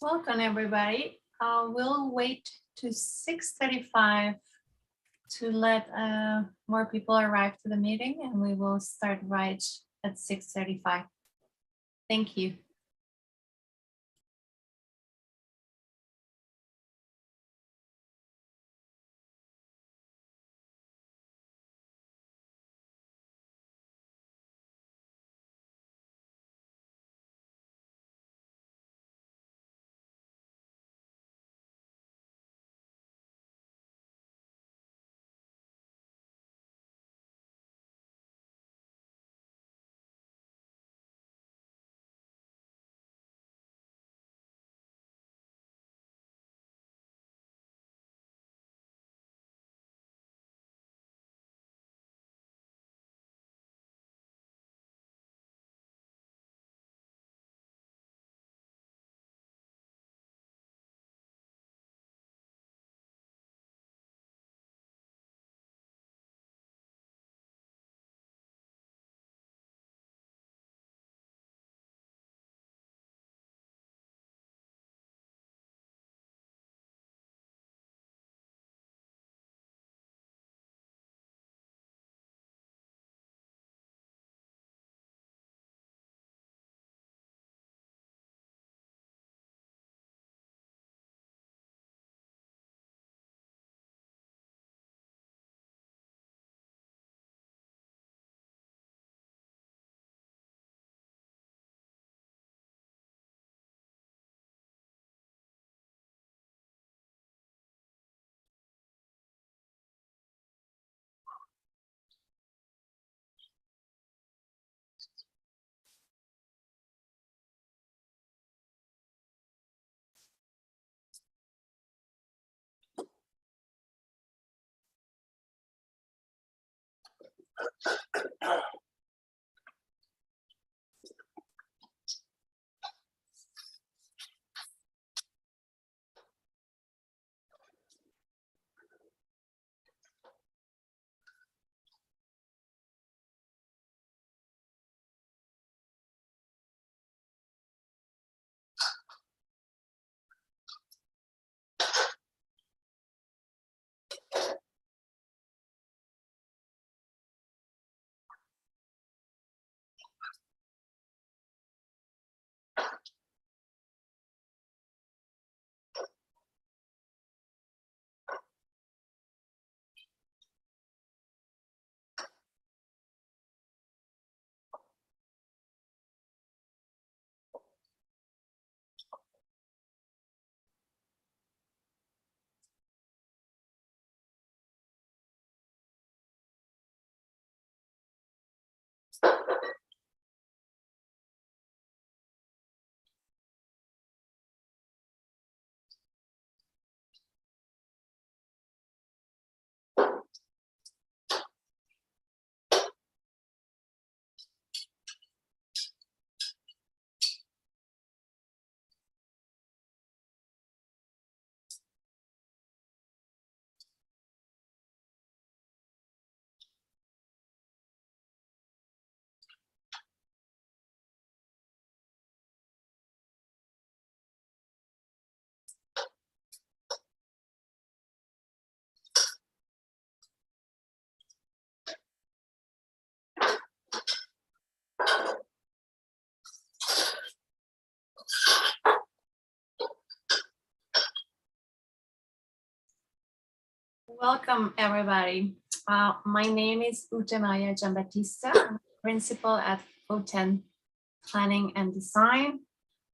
Welcome, everybody. We'll wait to 6:35 to let more people arrive to the meeting, and we will start right at 6:35. Thank you. Welcome, everybody. My name is Utemaya Giambattista. I'm principal at O10 Planning and Design.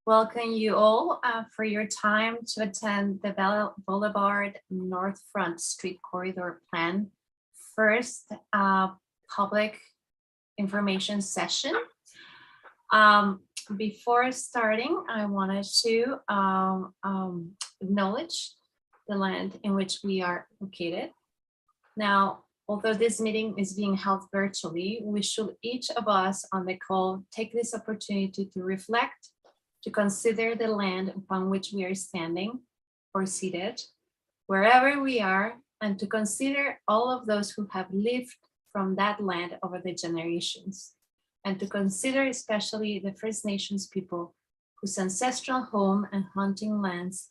Welcome you all for your time to attend the Belle Boulevard North Front Street Corridor Plan first public information session. Before starting, I wanted to acknowledge the land in which we are located. Now, although this meeting is being held virtually, we should each of us on the call take this opportunity to reflect, to consider the land upon which we are standing or seated, wherever we are, and to consider all of those who have lived from that land over the generations, and to consider especially the First Nations people whose ancestral home and hunting lands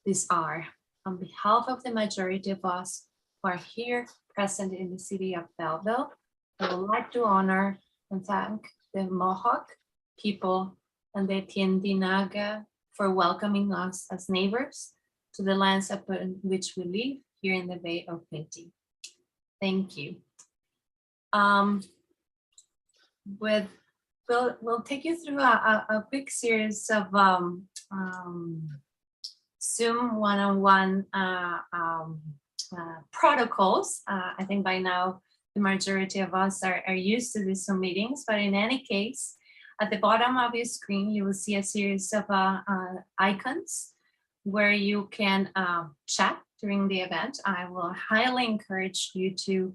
these are. On behalf of the majority of us who are here present in the city of Belleville, I would like to honor and thank the Mohawk people and the Tiendinaga for welcoming us as neighbors to the lands upon which we live here in the Bay of Plenty. Thank you. We'll take you through a quick series of Zoom one-on-one protocols. I think by now the majority of us are used to these Zoom meetings, but in any case, at the bottom of your screen, you will see a series of icons where you can chat during the event. I will highly encourage you to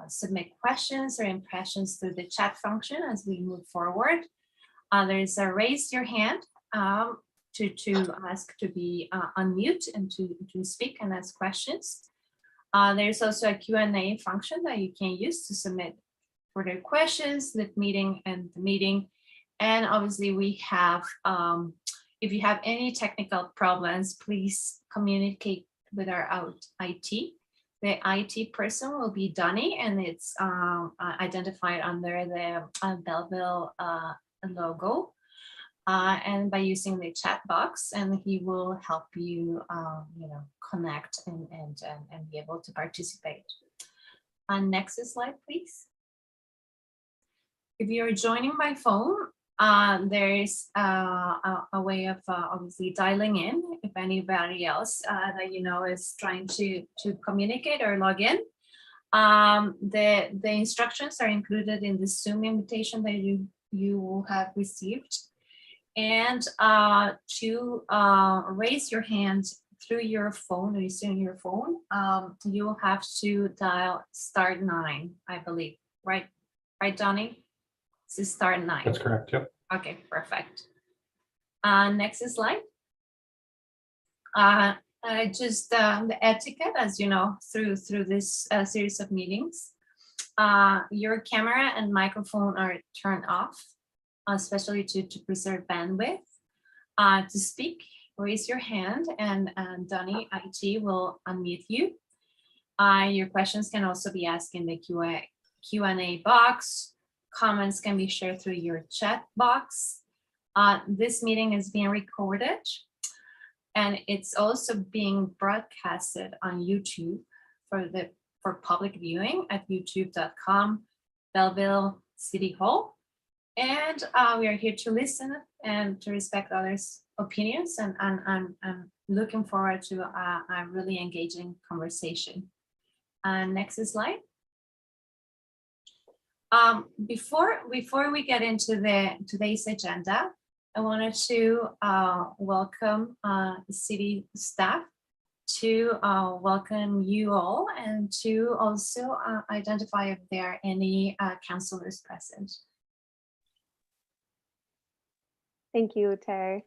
submit questions or impressions through the chat function as we move forward. There's a raise your hand to ask to be unmute and to speak and ask questions. There's also a Q&A function that you can use to submit further questions, the meeting. And obviously we have, if you have any technical problems, please communicate with our IT. The IT person will be Donnie, and it's identified under the Belleville logo. And by using the chat box, and he will help you, connect and be able to participate. Next slide, please. If you're joining by phone, there is a way of obviously dialing in if anybody else that you know is trying to communicate or log in. The instructions are included in the Zoom invitation that you will have received. And to raise your hand, through your phone, or using your phone, you will have to dial *9, I believe. Right, Donnie? This is *9. That's correct. Yep. Okay, perfect. Next slide. Just the etiquette, as you know, through this series of meetings. Your camera and microphone are turned off, especially to preserve bandwidth. To speak, raise your hand, and Donnie IT will unmute you. Your questions can also be asked in the Q&A box. Comments can be shared through your chat box. This meeting is being recorded, and it's also being broadcasted on YouTube for public viewing at youtube.com, Belleville City Hall. And we are here to listen and to respect others' opinions, and I'm looking forward to a really engaging conversation. Next slide. Before we get into today's agenda, I wanted to welcome city staff, to welcome you all, and to also identify if there are any councilors present. Thank you, Tay.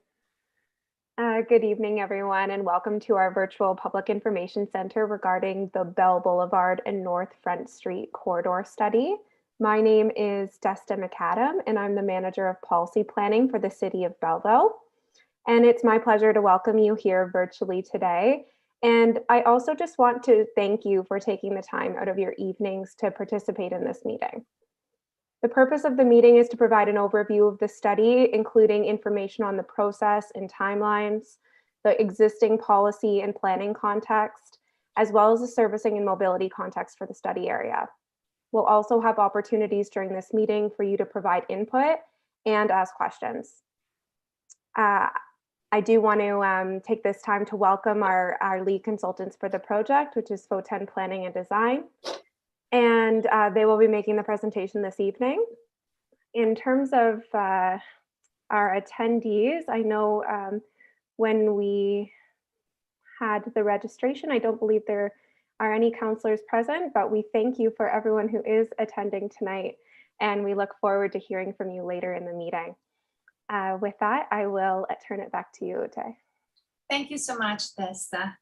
Good evening, everyone, and welcome to our virtual Public Information Center regarding the Belle Boulevard and North Front Street corridor study. My name is Desta McAdam, and I'm the Manager of Policy Planning for the City of Belleville. And it's my pleasure to welcome you here virtually today. And I also just want to thank you for taking the time out of your evenings to participate in this meeting. The purpose of the meeting is to provide an overview of the study, including information on the process and timelines, the existing policy and planning context, as well as the servicing and mobility context for the study area. We'll also have opportunities during this meeting for you to provide input and ask questions. I do want to take this time to welcome our lead consultants for the project, which is Photen Planning and Design. And they will be making the presentation this evening. In terms of our attendees, I know when we had the registration, I don't believe there are any counselors present, but we thank you for everyone who is attending tonight, and we look forward to hearing from you later in the meeting. With that, I will turn it back to you, Tay. Thank you so much, Desta.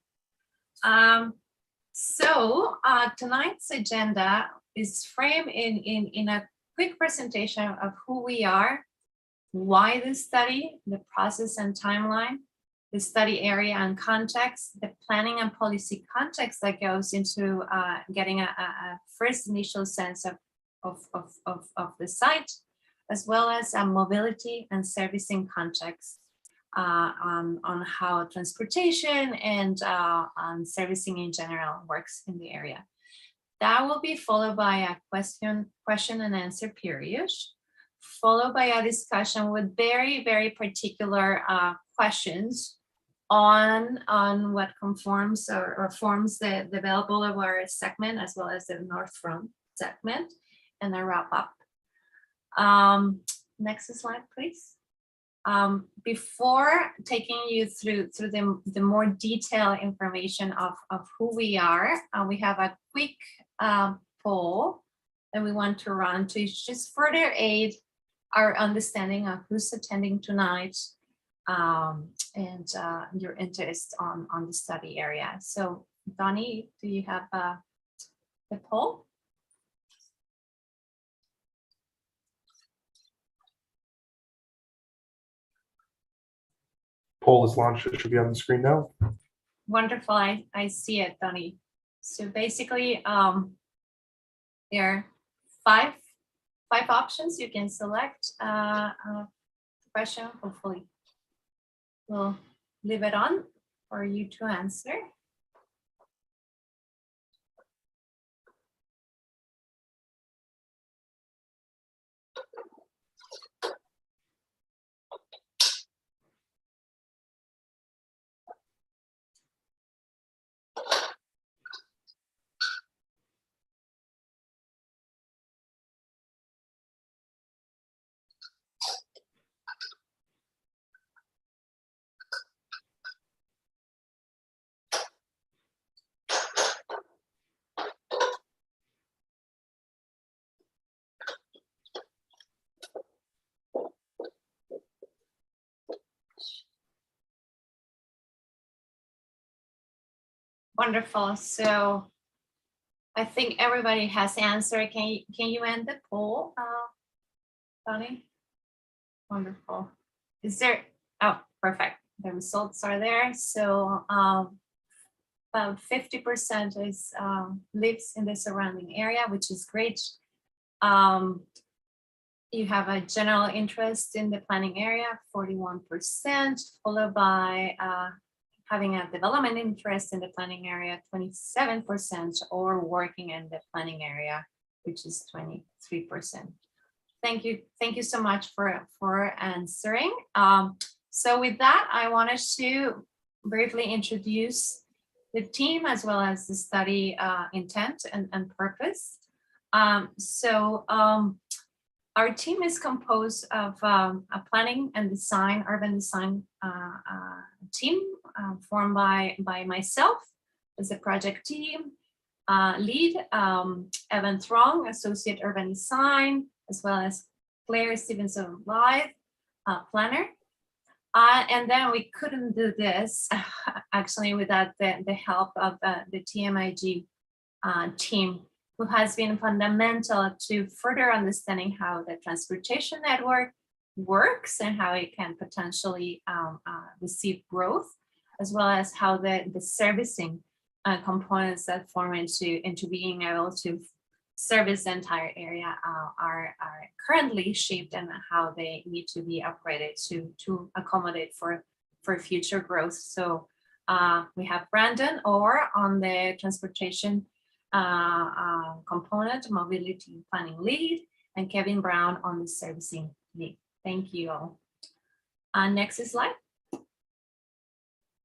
So tonight's agenda is framed in a quick presentation of who we are, why this study, the process and timeline, the study area and context, the planning and policy context that goes into getting a first initial sense of the site, as well as a mobility and servicing context on how transportation and servicing in general works in the area. That will be followed by a question and answer period, followed by a discussion with very, very particular questions on what conforms or forms the Belle Boulevard segment, as well as the North Front segment, and a wrap up. Next slide, please. Before taking you through the more detailed information of who we are, we have a quick poll that we want to run to just further aid our understanding of who's attending tonight, and your interest on the study area. So Donnie, do you have the poll? Poll is launched. It should be on the screen now. Wonderful. I see it, Donnie. So basically, there are five options you can select. Question, hopefully we'll leave it on for you to answer. Wonderful. So I think everybody has answered. Can you end the poll, Bonnie? Wonderful. Is there, oh, perfect. The results are there. So about 50% is lives in the surrounding area, which is great. You have a general interest in the planning area, 41%, followed by having a development interest in the planning area, 27%, or working in the planning area, which is 23%. Thank you so much for answering. So with that, I wanted to briefly introduce the team as well as the study intent and purpose. Our team is composed of a planning and design, urban design team formed by myself as a project team lead, Evan Throng, associate urban design, as well as Claire Stevenson Blythe, planner. And then we couldn't do this actually without the help of the TMIG team, who has been fundamental to further understanding how the transportation network works and how it can potentially receive growth, as well as how the servicing components that form into being able to service the entire area are currently shaped and how they need to be upgraded to accommodate for future growth. So we have Brandon Orr on the transportation component, mobility planning lead, and Kevin Brown on the servicing lead. Thank you all. Next slide.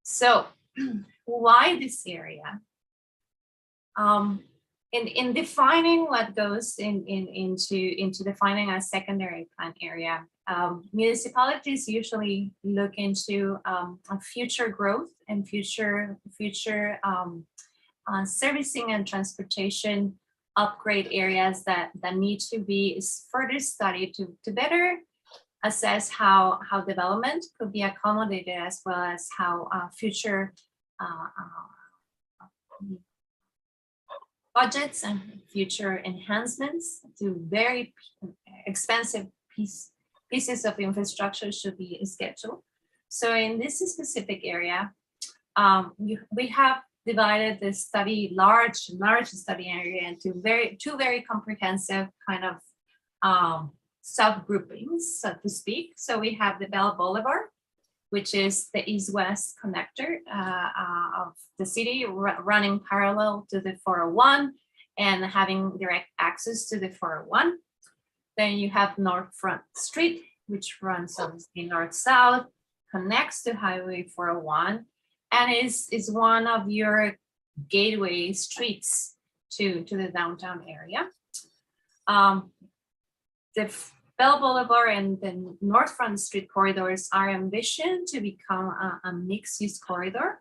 So why this area? In defining what goes into defining a secondary plan area, municipalities usually look into future growth and future servicing and transportation upgrade areas that need to be further studied to better assess how development could be accommodated, as well as how future budgets and future enhancements to very expensive pieces of infrastructure should be scheduled. So in this specific area, we have divided the study, large study area into two very comprehensive kind of subgroupings, so to speak. So we have the Belle Boulevard, which is the east-west connector of the city, running parallel to the 401 and having direct access to the 401. Then you have North Front Street, which runs obviously north-south, connects to Highway 401, and is one of your gateway streets to the downtown area. The Belle Boulevard and the North Front Street corridors are envisioned to become a mixed-use corridor.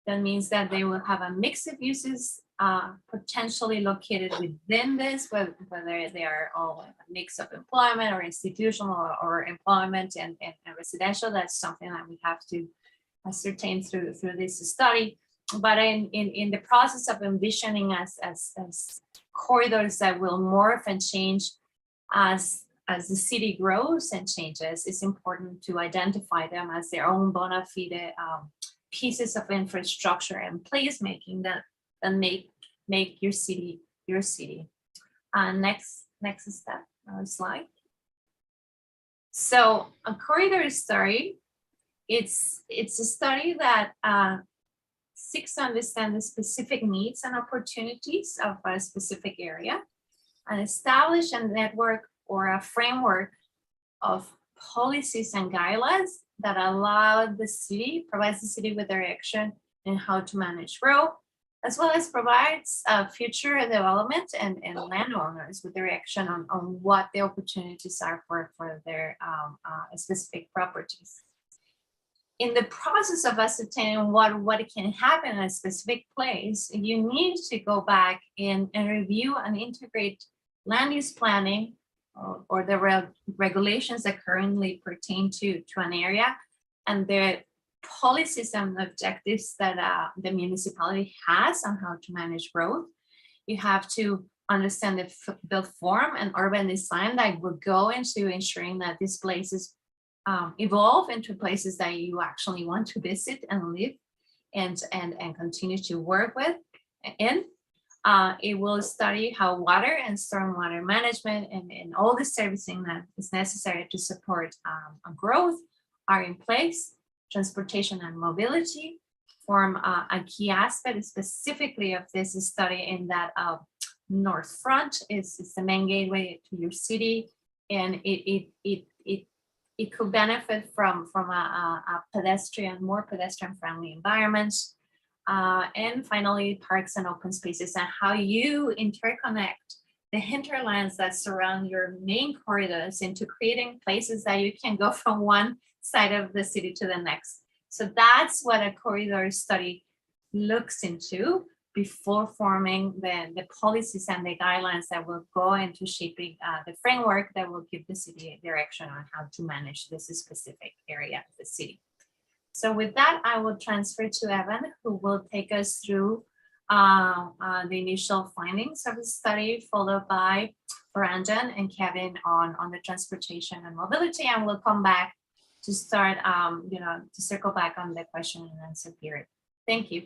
That means that they will have a mix of uses potentially located within this, whether they are all a mix of employment or institutional or employment and residential. That's something that we have to ascertain through this study. But in the process of envisioning as corridors that will morph and change as the city grows and changes, it's important to identify them as their own bona fide pieces of infrastructure and placemaking that make your city your city. Next step, slide. So a corridor study, it's a study that seeks to understand the specific needs and opportunities of a specific area and establish a network or a framework of policies and guidelines that provides the city with direction in how to manage growth, as well as provides future development and landowners with direction on what the opportunities are for their specific properties. In the process of ascertaining what can happen in a specific place, you need to go back and review and integrate land use planning or the regulations that currently pertain to an area and the policies and objectives that the municipality has on how to manage growth. You have to understand the built form and urban design that will go into ensuring that these places evolve into places that you actually want to visit and live and continue to work with in. It will study how water and stormwater management and all the servicing that is necessary to support growth are in place. Transportation and mobility form a key aspect specifically of this study, in that North Front is the main gateway to your city, and it could benefit from a more pedestrian friendly environment. And finally, parks and open spaces, and how you interconnect the hinterlands that surround your main corridors into creating places that you can go from one side of the city to the next. So that's what a corridor study looks into before forming the policies and the guidelines that will go into shaping the framework that will give the city a direction on how to manage this specific area of the city. So with that, I will transfer to Evan, who will take us through the initial findings of the study, followed by Brandon and Kevin on the transportation and mobility, and we'll come back to start, to circle back on the question and answer period. Thank you.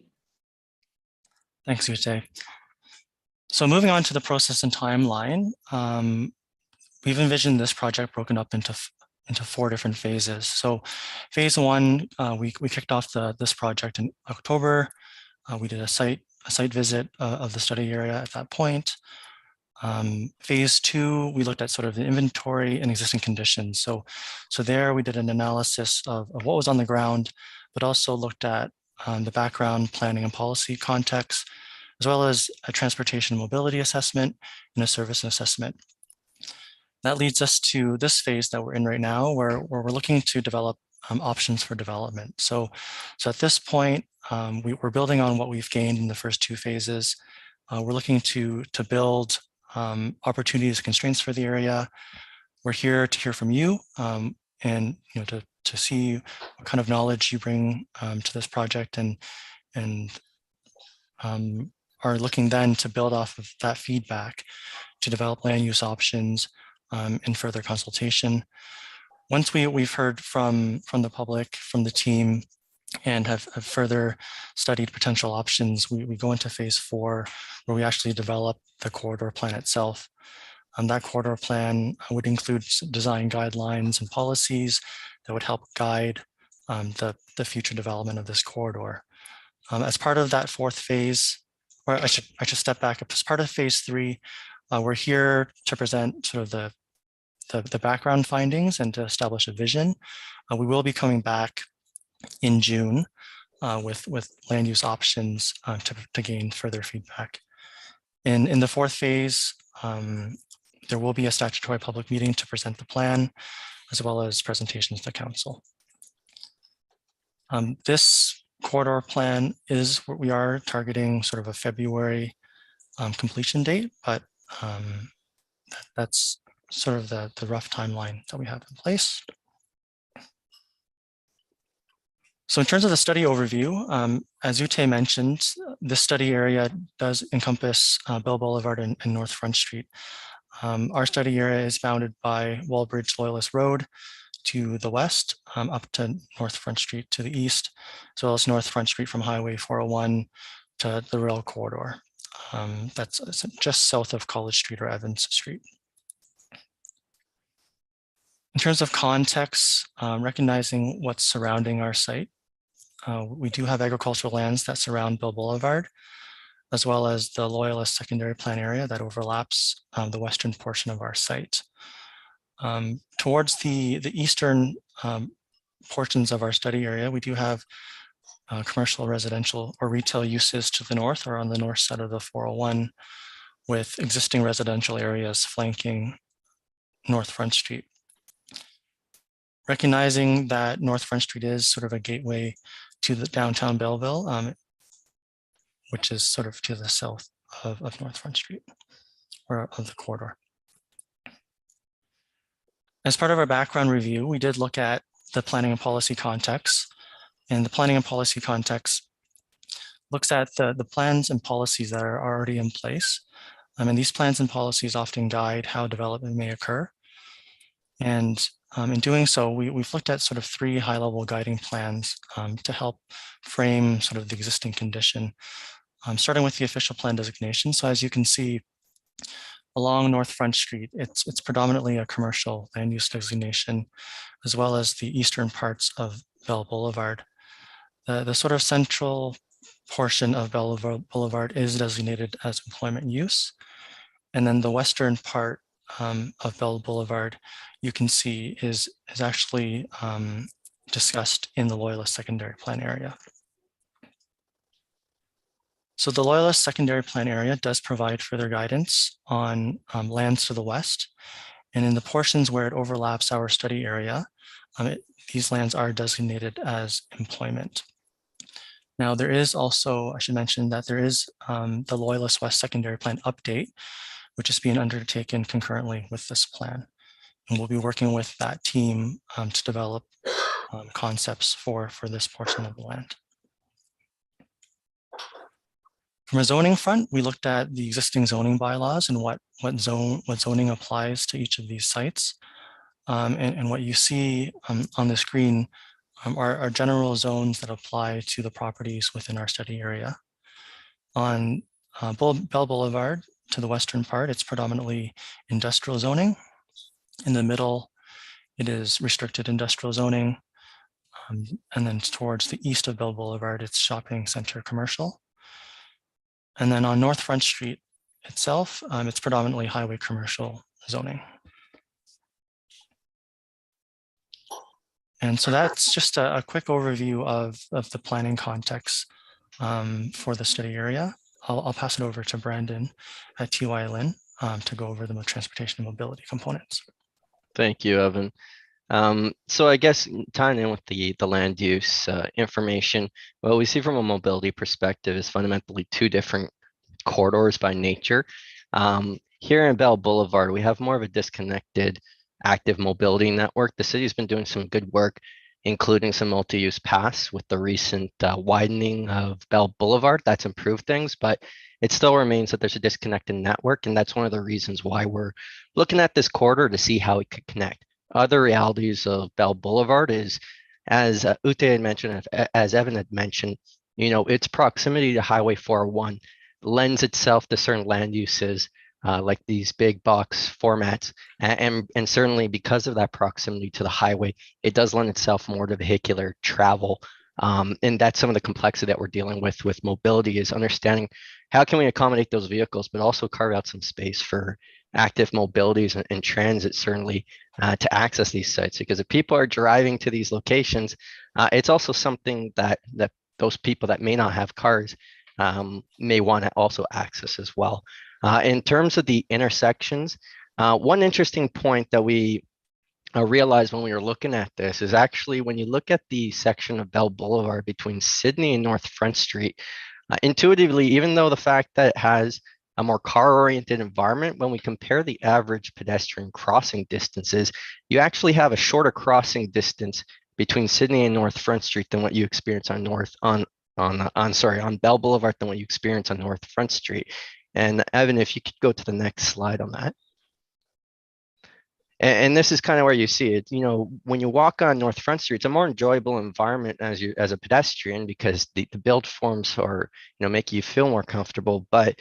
Thanks, Ute. So moving on to the process and timeline, we've envisioned this project broken up into 4 different phases. So phase 1, we kicked off this project in October. We did a site visit of the study area at that point. Phase 2, we looked at sort of the inventory and existing conditions. So there we did an analysis of what was on the ground, but also looked at the background planning and policy context, as well as a transportation and mobility assessment and a service assessment. That leads us to this phase that we're in right now, where we're looking to develop options for development. So at this point, we're building on what we've gained in the first 2 phases. We're looking to build opportunities and constraints for the area. We're here to hear from you and to see what kind of knowledge you bring to this project, and are looking then to build off of that feedback to develop land use options in further consultation. Once we've heard from the public, from the team, and have further studied potential options, we go into phase 4, where we actually develop the corridor plan itself. That corridor plan would include design guidelines and policies that would help guide the future development of this corridor. As part of that 4th phase, or I should step back up. As part of phase 3, we're here to present sort of the background findings and to establish a vision. We will be coming back in June with land use options to gain further feedback. In the 4th phase, there will be a statutory public meeting to present the plan, as well as presentations to council. This corridor plan is what we are targeting, sort of a February completion date, but that's sort of the rough timeline that we have in place. So in terms of the study overview, as Ute mentioned, this study area does encompass Belle Boulevard and North Front Street. Our study area is bounded by Wallbridge Loyalist Road to the west, up to North Front Street to the east, as well as North Front Street from Highway 401 to the rail corridor. That's just south of College Street or Evans Street. In terms of context, recognizing what's surrounding our site, we do have agricultural lands that surround Belle Boulevard, as well as the Loyalist secondary plan area that overlaps the western portion of our site. Towards the eastern portions of our study area, we do have commercial, residential, or retail uses to the north or on the north side of the 401, with existing residential areas flanking North Front Street. Recognizing that North Front Street is sort of a gateway to the downtown Belleville, which is sort of to the south of North Front Street, or of the corridor. As part of our background review, we did look at the planning and policy context. And the planning and policy context looks at the plans and policies that are already in place. And these plans and policies often guide how development may occur. And in doing so, we've looked at sort of 3 high-level guiding plans to help frame sort of the existing condition, starting with the official plan designation. So as you can see, along North Front Street, it's predominantly a commercial land use designation, as well as the eastern parts of Belle Boulevard. The sort of central portion of Belle Boulevard is designated as employment use. And then the western part of Belle Boulevard, you can see is actually discussed in the Loyalist secondary plan area. So the Loyalist secondary plan area does provide further guidance on lands to the west. And in the portions where it overlaps our study area, these lands are designated as employment. Now there is also, I should mention that there is the Loyalist West secondary plan update, which is being undertaken concurrently with this plan. And we'll be working with that team to develop concepts for this portion of the land. From a zoning front, we looked at the existing zoning bylaws and what zoning applies to each of these sites. And what you see on the screen are general zones that apply to the properties within our study area. On Belle Boulevard, to the western part, it's predominantly industrial zoning. In the middle, it is restricted industrial zoning. And then towards the east of Belle Boulevard, it's shopping center commercial. And then on North Front Street itself, it's predominantly highway commercial zoning. And so that's just a quick overview of the planning context for the study area. I'll pass it over to Brandon at TY Lin to go over the transportation and mobility components. Thank you, Evan. So I guess tying in with the land use information, what we see from a mobility perspective is fundamentally 2 different corridors by nature. Here in Belle Boulevard, we have more of a disconnected active mobility network. The city's been doing some good work, including some multi-use paths with the recent widening of Belle Boulevard. That's improved things, but it still remains that there's a disconnected network. And that's one of the reasons why we're looking at this corridor to see how it could connect. Other realities of Belle Boulevard is, as Ute had mentioned, as Evan had mentioned, its proximity to Highway 401 lends itself to certain land uses like these big box formats. And certainly because of that proximity to the highway, it does lend itself more to vehicular travel. And that's some of the complexity that we're dealing with mobility, is understanding how can we accommodate those vehicles, but also carve out some space for active mobilities and transit, certainly to access these sites. Because if people are driving to these locations, it's also something that those people that may not have cars may want to also access as well. In terms of the intersections, one interesting point that we realized when we were looking at this is actually when you look at the section of Belle Boulevard between Sydney and North Front Street, intuitively, even though the fact that it has a more car-oriented environment, when we compare the average pedestrian crossing distances, you actually have a shorter crossing distance between Sydney and North Front Street than what you experience on Belle Boulevard than what you experience on North Front Street. And Evan, if you could go to the next slide on that. And this is kind of where you see it. When you walk on North Front Street, it's a more enjoyable environment as a pedestrian, because the build forms are, make you feel more comfortable. But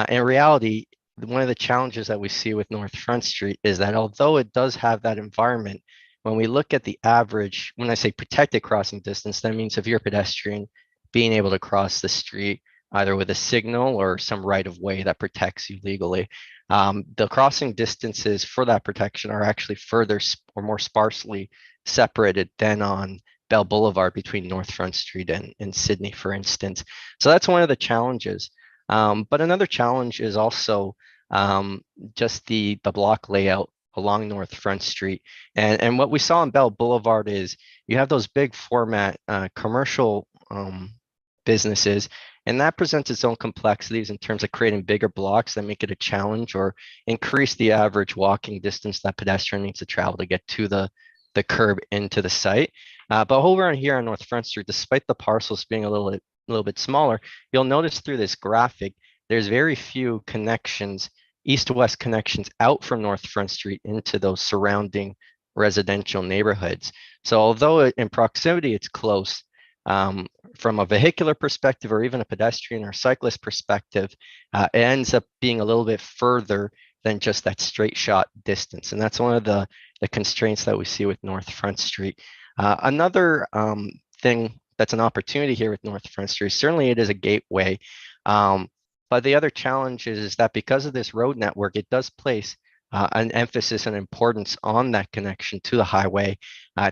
in reality, one of the challenges that we see with North Front Street is that although it does have that environment, when we look at the average, when I say protected crossing distance, that means if you're a pedestrian, being able to cross the street either with a signal or some right of way that protects you legally. The crossing distances for that protection are actually further or more sparsely separated than on Belle Boulevard between North Front Street and Sydney, for instance. So that's one of the challenges. But another challenge is also just the block layout along North Front Street. And what we saw on Belle Boulevard is you have those big format commercial businesses, and that presents its own complexities in terms of creating bigger blocks that make it a challenge or increase the average walking distance that pedestrian needs to travel to get to the curb into the site. But over on here on North Front Street, despite the parcels being a little bit smaller, you'll notice through this graphic, there's very few connections, east-west connections out from North Front Street into those surrounding residential neighborhoods. So although in proximity it's close, from a vehicular perspective or even a pedestrian or cyclist perspective, it ends up being a little bit further than just that straight shot distance. And that's one of the constraints that we see with North Front Street. Another thing that's an opportunity here with North Front Street, certainly it is a gateway. But the other challenge is that because of this road network, it does place an emphasis and importance on that connection to the highway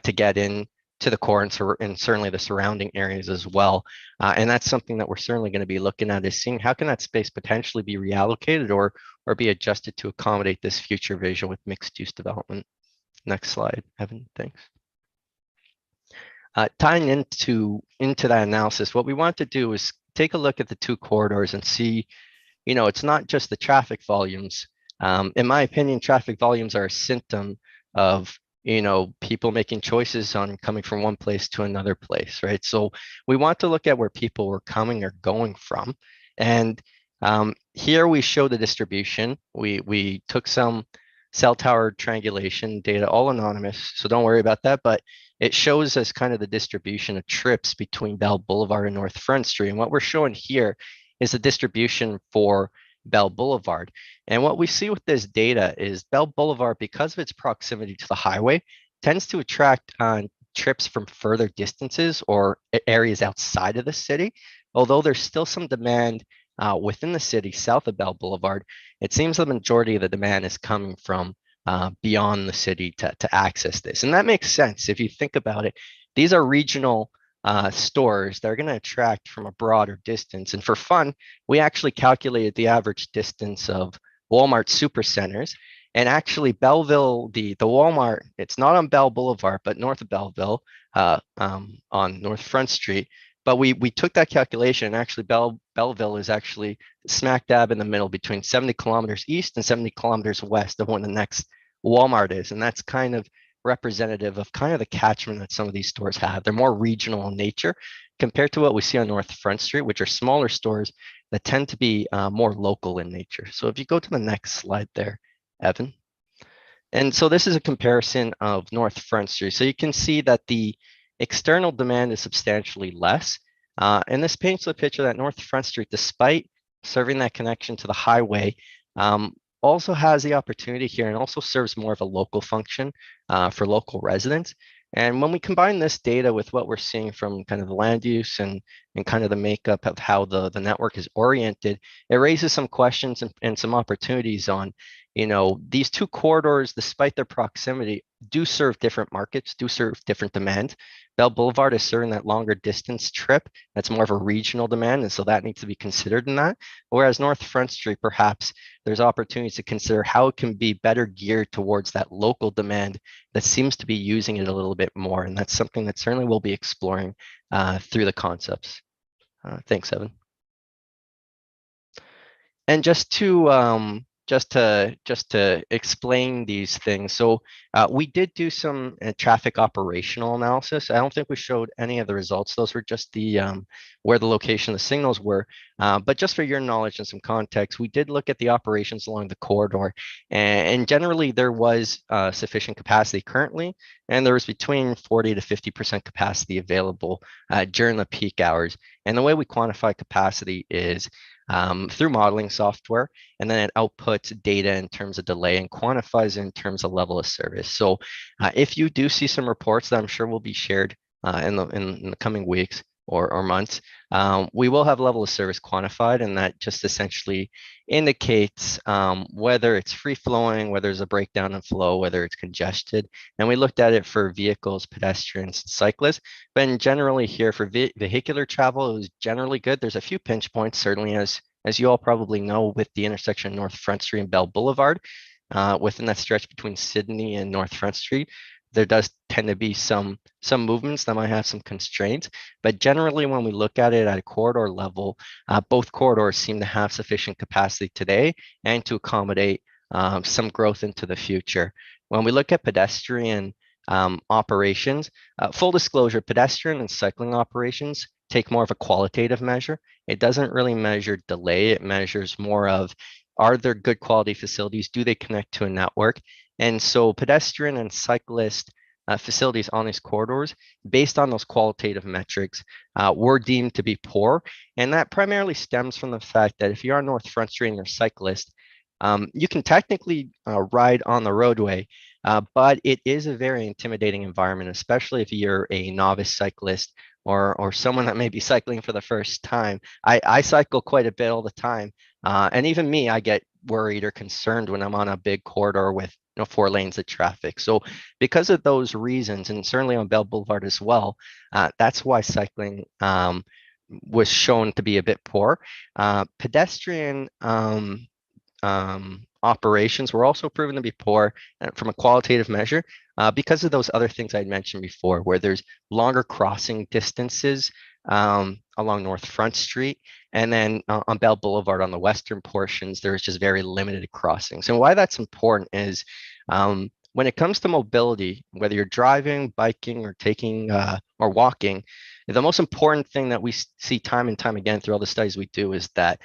to get in to the core and certainly the surrounding areas as well. And that's something that we're certainly going to be looking at, is seeing how can that space potentially be reallocated or be adjusted to accommodate this future vision with mixed use development. Next slide, Evan, thanks. Tying into that analysis, what we want to do is take a look at the two corridors and see, it's not just the traffic volumes. In my opinion, traffic volumes are a symptom of, people making choices on coming from one place to another place, right? So we want to look at where people were coming or going from. And here we show the distribution. We took some cell tower triangulation data, all anonymous, so don't worry about that, but it shows us kind of the distribution of trips between Belle Boulevard and North Front Street. And what we're showing here is the distribution for Belle Boulevard. And what we see with this data is Belle Boulevard, because of its proximity to the highway, tends to attract trips from further distances or areas outside of the city. Although there's still some demand within the city south of Belle Boulevard, it seems the majority of the demand is coming from beyond the city to access this. And that makes sense if you think about it. These are regional stores that are going to attract from a broader distance. And for fun, we actually calculated the average distance of Walmart supercenters. And actually Belleville, the Walmart, it's not on Belle Boulevard, but north of Belleville on North Front Street. But we took that calculation, and actually Belleville is actually smack dab in the middle between 70 kilometers east and 70 kilometers west of when the next Walmart is. And that's kind of representative of kind of the catchment that some of these stores have. They're more regional in nature compared to what we see on North Front Street, which are smaller stores that tend to be more local in nature. So if you go to the next slide there, Evan. And so this is a comparison of North Front Street. So you can see that the external demand is substantially less. And this paints the picture that North Front Street, despite serving that connection to the highway, also has the opportunity here and also serves more of a local function for local residents. And when we combine this data with what we're seeing from kind of the land use and kind of the makeup of how the network is oriented, it raises some questions and some opportunities on, these two corridors, despite their proximity, do serve different markets, do serve different demand. Belle Boulevard is serving that longer distance trip. That's more of a regional demand. And so that needs to be considered in that. Whereas North Front Street, perhaps there's opportunities to consider how it can be better geared towards that local demand that seems to be using it a little bit more. And that's something that certainly we'll be exploring through the concepts. Thanks, Evan. And just to explain these things. So we did do some traffic operational analysis. I don't think we showed any of the results. Those were just the where the location of the signals were. But just for your knowledge and some context, we did look at the operations along the corridor, and generally there was sufficient capacity currently, and there was between 40 to 50% capacity available during the peak hours. And the way we quantify capacity is through modeling software, and then it outputs data in terms of delay and quantifies in terms of level of service. So if you do see some reports that I'm sure will be shared in the coming weeks or months, we will have level of service quantified, and that just essentially indicates whether it's free flowing, whether there's a breakdown in flow, whether it's congested. And we looked at it for vehicles, pedestrians, and cyclists. But generally here for vehicular travel, it was generally good. There's a few pinch points, certainly as you all probably know, with the intersection of North Front Street and Belle Boulevard, within that stretch between Sydney and North Front Street. There does tend to be some movements that might have some constraints, but generally when we look at it at a corridor level, both corridors seem to have sufficient capacity today and to accommodate some growth into the future. When we look at pedestrian operations. Full disclosure, pedestrian and cycling operations take more of a qualitative measure. It doesn't really measure delay. It measures more of, are there good quality facilities? Do they connect to a network? And so pedestrian and cyclist facilities on these corridors, based on those qualitative metrics, were deemed to be poor. And that primarily stems from the fact that if you're on North Front Street and you're a cyclist, you can technically ride on the roadway, but it is a very intimidating environment, especially if you're a novice cyclist or someone that may be cycling for the first time. I cycle quite a bit all the time. And even me, I get worried or concerned when I'm on a big corridor with 4 lanes of traffic. So because of those reasons, and certainly on Belle Boulevard as well, that's why cycling was shown to be a bit poor. Pedestrian operations were also proven to be poor from a qualitative measure because of those other things I'd mentioned before, where there's longer crossing distances along North Front Street, and then on Belle Boulevard on the western portions, there's just very limited crossings. And why that's important is when it comes to mobility, whether you're driving, biking, or taking or walking, the most important thing that we see time and time again through all the studies we do is that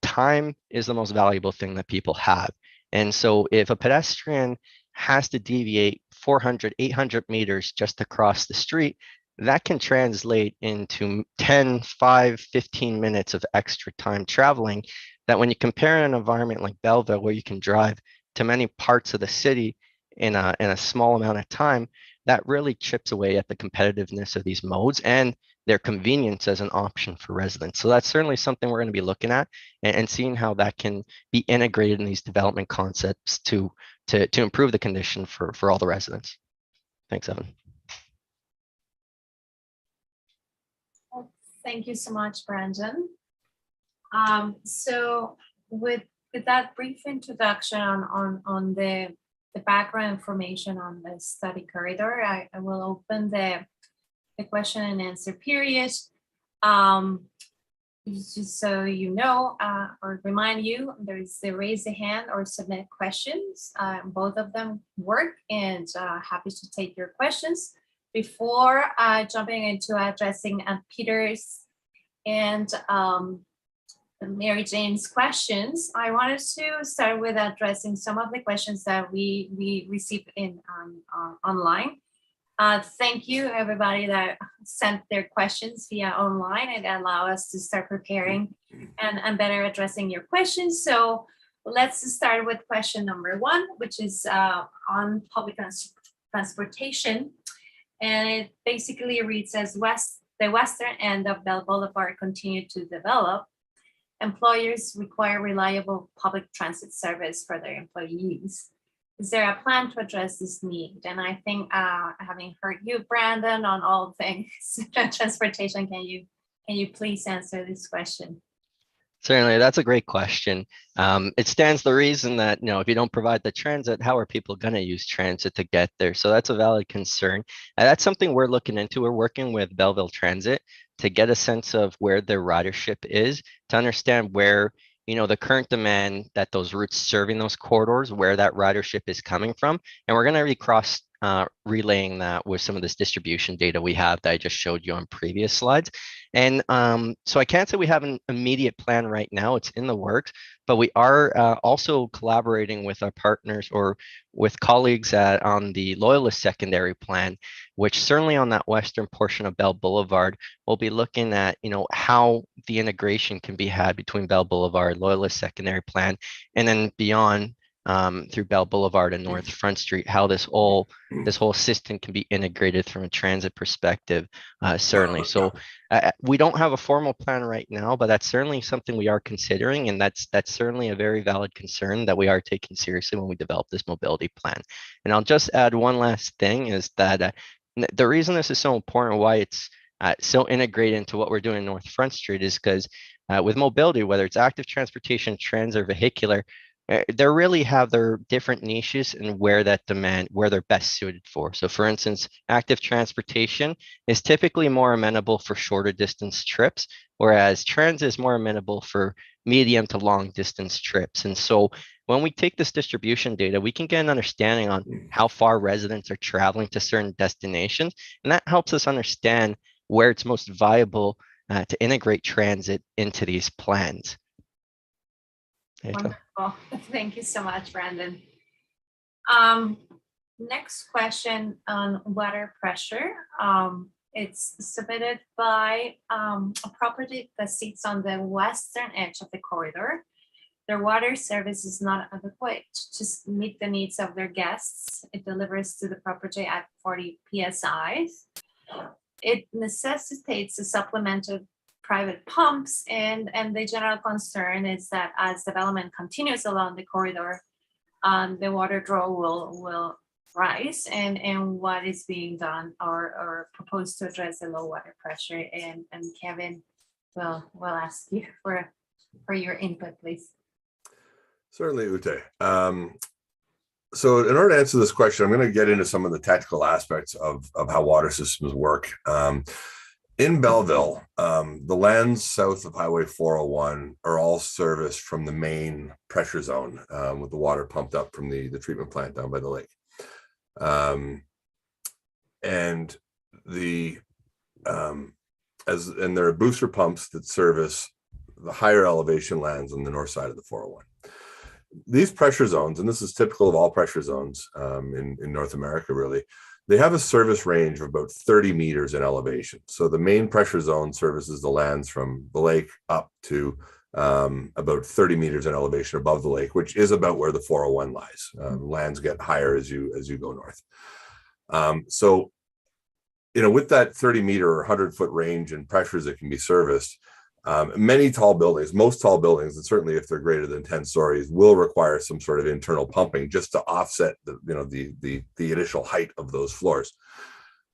time is the most valuable thing that people have. And so if a pedestrian has to deviate 400, 800 meters just to cross the street, that can translate into 10, 5, 15 minutes of extra time traveling, that when you compare an environment like Belleville, where you can drive to many parts of the city in a small amount of time, that really chips away at the competitiveness of these modes and their convenience as an option for residents. So that's certainly something we're going to be looking at and seeing how that can be integrated in these development concepts to improve the condition for all the residents. Thanks, Evan. Thank you so much, Brandon. So with that brief introduction on the background information on the study corridor, I will open the question and answer period. Just so you know, or remind you, there's the raise the hand or submit questions. Both of them work, and happy to take your questions. Before jumping into addressing Peter's and Mary Jane's questions, I wanted to start with addressing some of the questions that we received in online. Thank you, everybody that sent their questions via online. It allows us to start preparing and better addressing your questions. So let's start with question number 1, which is on public transportation. And it basically reads as the western end of Belle Boulevard continue to develop. Employers require reliable public transit service for their employees. Is there a plan to address this need? And I think having heard you, Brandon, on all things transportation, can you please answer this question? Certainly, that's a great question. It stands the reason that, if you don't provide the transit, how are people going to use transit to get there? So that's a valid concern. And that's something we're looking into. We're working with Belleville Transit to get a sense of where their ridership is, to understand where, the current demand that those routes serving those corridors, where that ridership is coming from. And we're going to be relaying that with some of this distribution data we have that I just showed you on previous slides. And so I can't say we have an immediate plan right now. It's in the works, but we are also collaborating with our partners or with colleagues on the Loyalist secondary plan, which certainly on that western portion of Belle Boulevard, we'll be looking at, how the integration can be had between Belle Boulevard, Loyalist secondary plan, and then beyond through Belle Boulevard and North Front Street, how this whole system can be integrated from a transit perspective, certainly. So we don't have a formal plan right now, but that's certainly something we are considering, and that's certainly a very valid concern that we are taking seriously when we develop this mobility plan. And I'll just add one last thing is that the reason this is so important, why it's so integrated into what we're doing in North Front Street, is because with mobility, whether it's active transportation, transit, or vehicular, they really have their different niches and where they're best suited for. So for instance, active transportation is typically more amenable for shorter distance trips, whereas transit is more amenable for medium to long distance trips. And so when we take this distribution data, we can get an understanding on how far residents are traveling to certain destinations. And that helps us understand where it's most viable to integrate transit into these plans. There you go. Wonderful. Thank you so much, Brandon. Next question on water pressure. It's submitted by a property that sits on the western edge of the corridor. Their water service is not adequate to meet the needs of their guests. It delivers to the property at 40 PSI. It necessitates a supplemental private pumps, and the general concern is that as development continues along the corridor, the water draw will rise, and what is being done or proposed to address the low water pressure. And Kevin will ask you for your input, please. Certainly, Ute. So in order to answer this question, I'm going to get into some of the technical aspects of how water systems work. In Belleville, the lands south of Highway 401 are all serviced from the main pressure zone with the water pumped up from the treatment plant down by the lake. And there are booster pumps that service the higher elevation lands on the north side of the 401. These pressure zones, and this is typical of all pressure zones in North America, really, they have a service range of about 30 meters in elevation. So the main pressure zone services the lands from the lake up to about 30 meters in elevation above the lake, which is about where the 401 lies. Lands get higher as you go north. So, with that 30 meter or 100-foot range and pressures that can be serviced, many tall buildings, most tall buildings, and certainly if they're greater than 10 stories, will require some sort of internal pumping just to offset the initial height of those floors.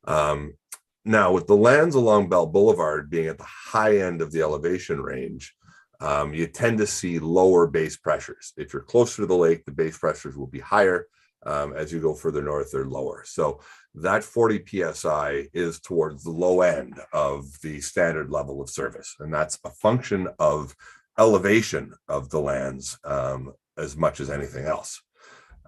Now, with the lands along Belle Boulevard being at the high end of the elevation range, you tend to see lower base pressures. If you're closer to the lake, the base pressures will be higher. As you go further north, they're lower. So that 40 PSI is towards the low end of the standard level of service. And that's a function of elevation of the lands as much as anything else.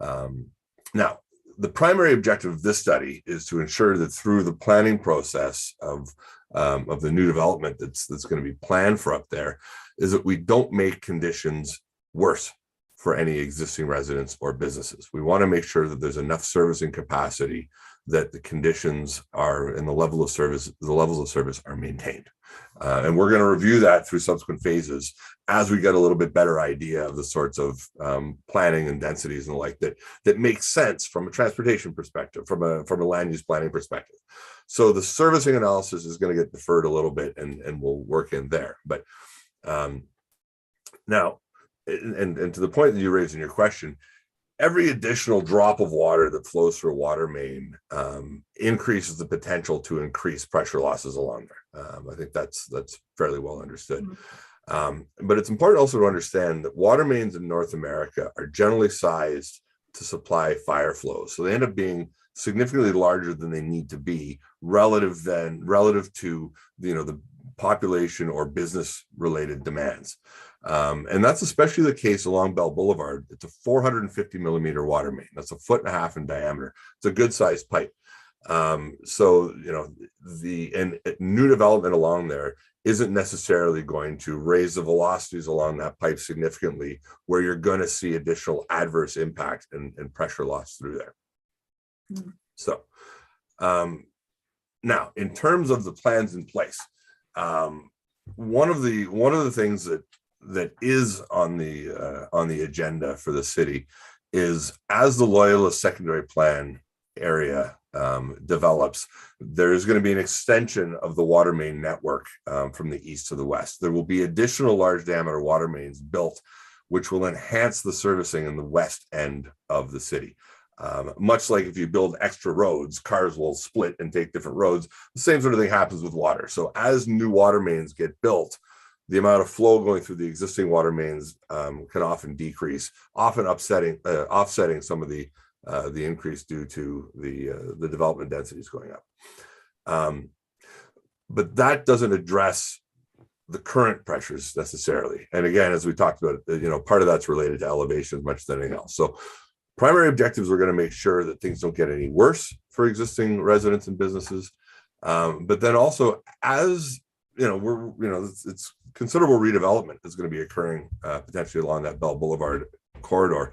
Now, the primary objective of this study is to ensure that through the planning process of the new development that's going to be planned for up there, is that we don't make conditions worse for any existing residents or businesses. We want to make sure that there's enough servicing capacity that the conditions are and the levels of service are maintained. And we're going to review that through subsequent phases as we get a little bit better idea of the sorts of planning and densities and the like that make sense from a transportation perspective, from a land use planning perspective. So the servicing analysis is going to get deferred a little bit, and we'll work in there. But now, and to the point that you raised in your question, every additional drop of water that flows through a water main increases the potential to increase pressure losses along there. I think that's fairly well understood. But it's important also to understand that water mains in North America are generally sized to supply fire flows. So they end up being significantly larger than they need to be relative to the population or business related demands. And that's especially the case along Belle Boulevard. It's a 450 millimeter water main. That's 1.5 feet in diameter. It's a good sized pipe. So, the new development along there isn't necessarily going to raise the velocities along that pipe significantly, where you're going to see additional adverse impact and pressure loss through there. So, now in terms of the plans in place, one of the things that is on the agenda for the city is, as the Loyalist secondary plan area develops, there's going to be an extension of the water main network from the east to the west. There will be additional large diameter water mains built, which will enhance the servicing in the west end of the city. Much like if you build extra roads, cars will split and take different roads. The same sort of thing happens with water. So as new water mains get built, the amount of flow going through the existing water mains can often decrease, often offsetting some of the increase due to the development densities going up. But that doesn't address the current pressures necessarily. And again, as we talked about, part of that's related to elevation as much as anything else. So primary objectives are going to make sure that things don't get any worse for existing residents and businesses. But then also, as it's considerable redevelopment is going to be occurring potentially along that Belle Boulevard corridor.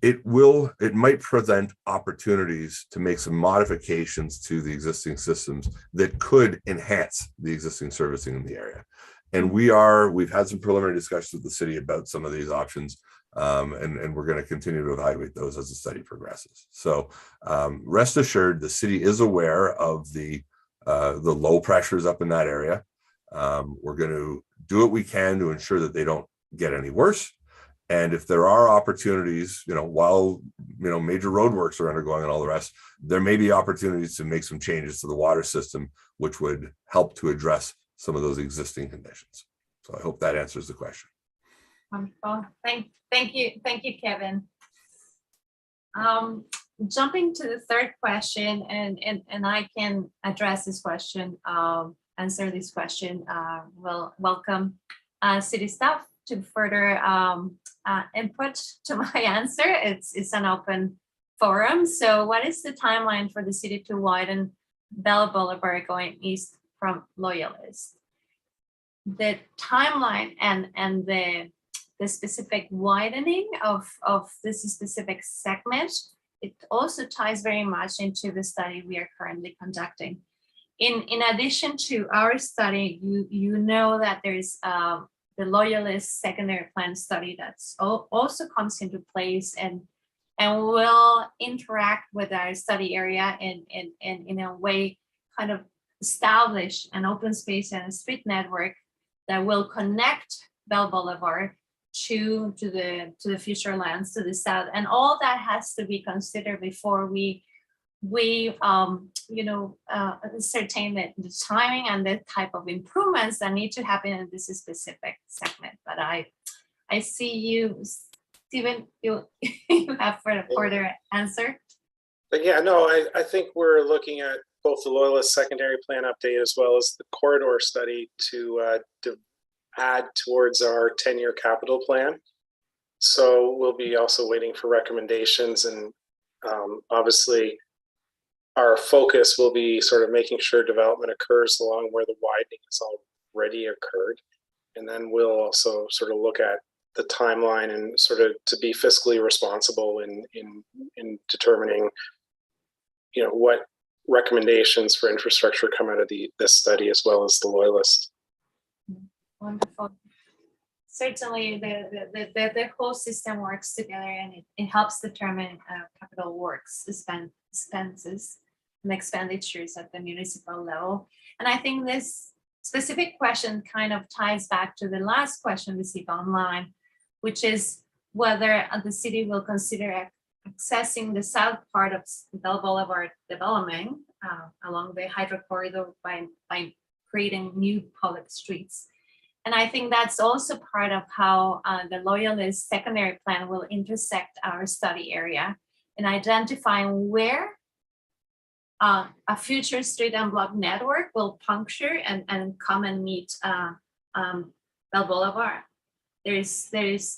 It might present opportunities to make some modifications to the existing systems that could enhance the existing servicing in the area. And we've had some preliminary discussions with the city about some of these options. And we're going to continue to evaluate those as the study progresses. So rest assured, the city is aware of the low pressures up in that area. We're going to do what we can to ensure that they don't get any worse. And if there are opportunities, while major roadworks are undergoing and all the rest, there may be opportunities to make some changes to the water system, which would help to address some of those existing conditions. So I hope that answers the question. Wonderful. Thank you, Kevin. Jumping to the third question, and I can address this question, answer this question. We'll welcome city staff to further input to my answer. It's an open forum. So what is the timeline for the city to widen Belle Boulevard going east from Loyalist? The timeline and the specific widening of this specific segment, it also ties very much into the study we are currently conducting. In addition to our study, you know that there's the Loyalist secondary plan study that's also comes into place and will interact with our study area and in a way kind of establish an open space and a street network that will connect Belle Boulevard to the future lands to the south. And all that has to be considered before we ascertain the timing and the type of improvements that need to happen in this specific segment. But I see you, Stephen, you have further answer. But yeah, no, I think we're looking at both the Loyalist secondary plan update as well as the corridor study to add towards our 10-year capital plan. So we'll be also waiting for recommendations, and obviously our focus will be sort of making sure development occurs along where the widening has already occurred. And then we'll also sort of look at the timeline and sort of to be fiscally responsible in determining, what recommendations for infrastructure come out of this study as well as the Loyalist. Wonderful. Certainly the whole system works together, and it helps determine capital works expenses and expenditures at the municipal level. And I think this specific question kind of ties back to the last question we received online, which is whether the city will consider accessing the south part of Belle Boulevard development along the hydro corridor by creating new public streets. And I think that's also part of how the Loyalist secondary plan will intersect our study area in identifying where a future street and block network will puncture and come and meet Belle Boulevard. There is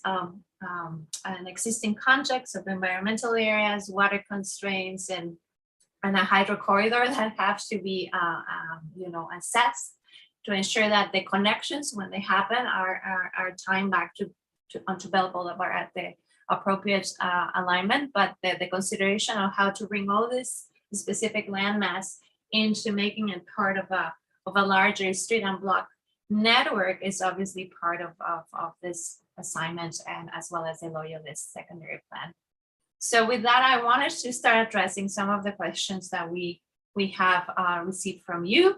an existing context of environmental areas, water constraints, and a hydro corridor that have to be assessed to ensure that the connections, when they happen, are timed back onto Belle Boulevard at the appropriate alignment. But the consideration of how to bring all this specific landmass into making it part of a larger street and block network is obviously part of this assignment, and as well as the Loyalist secondary plan. So with that, I wanted to start addressing some of the questions that we have received from you.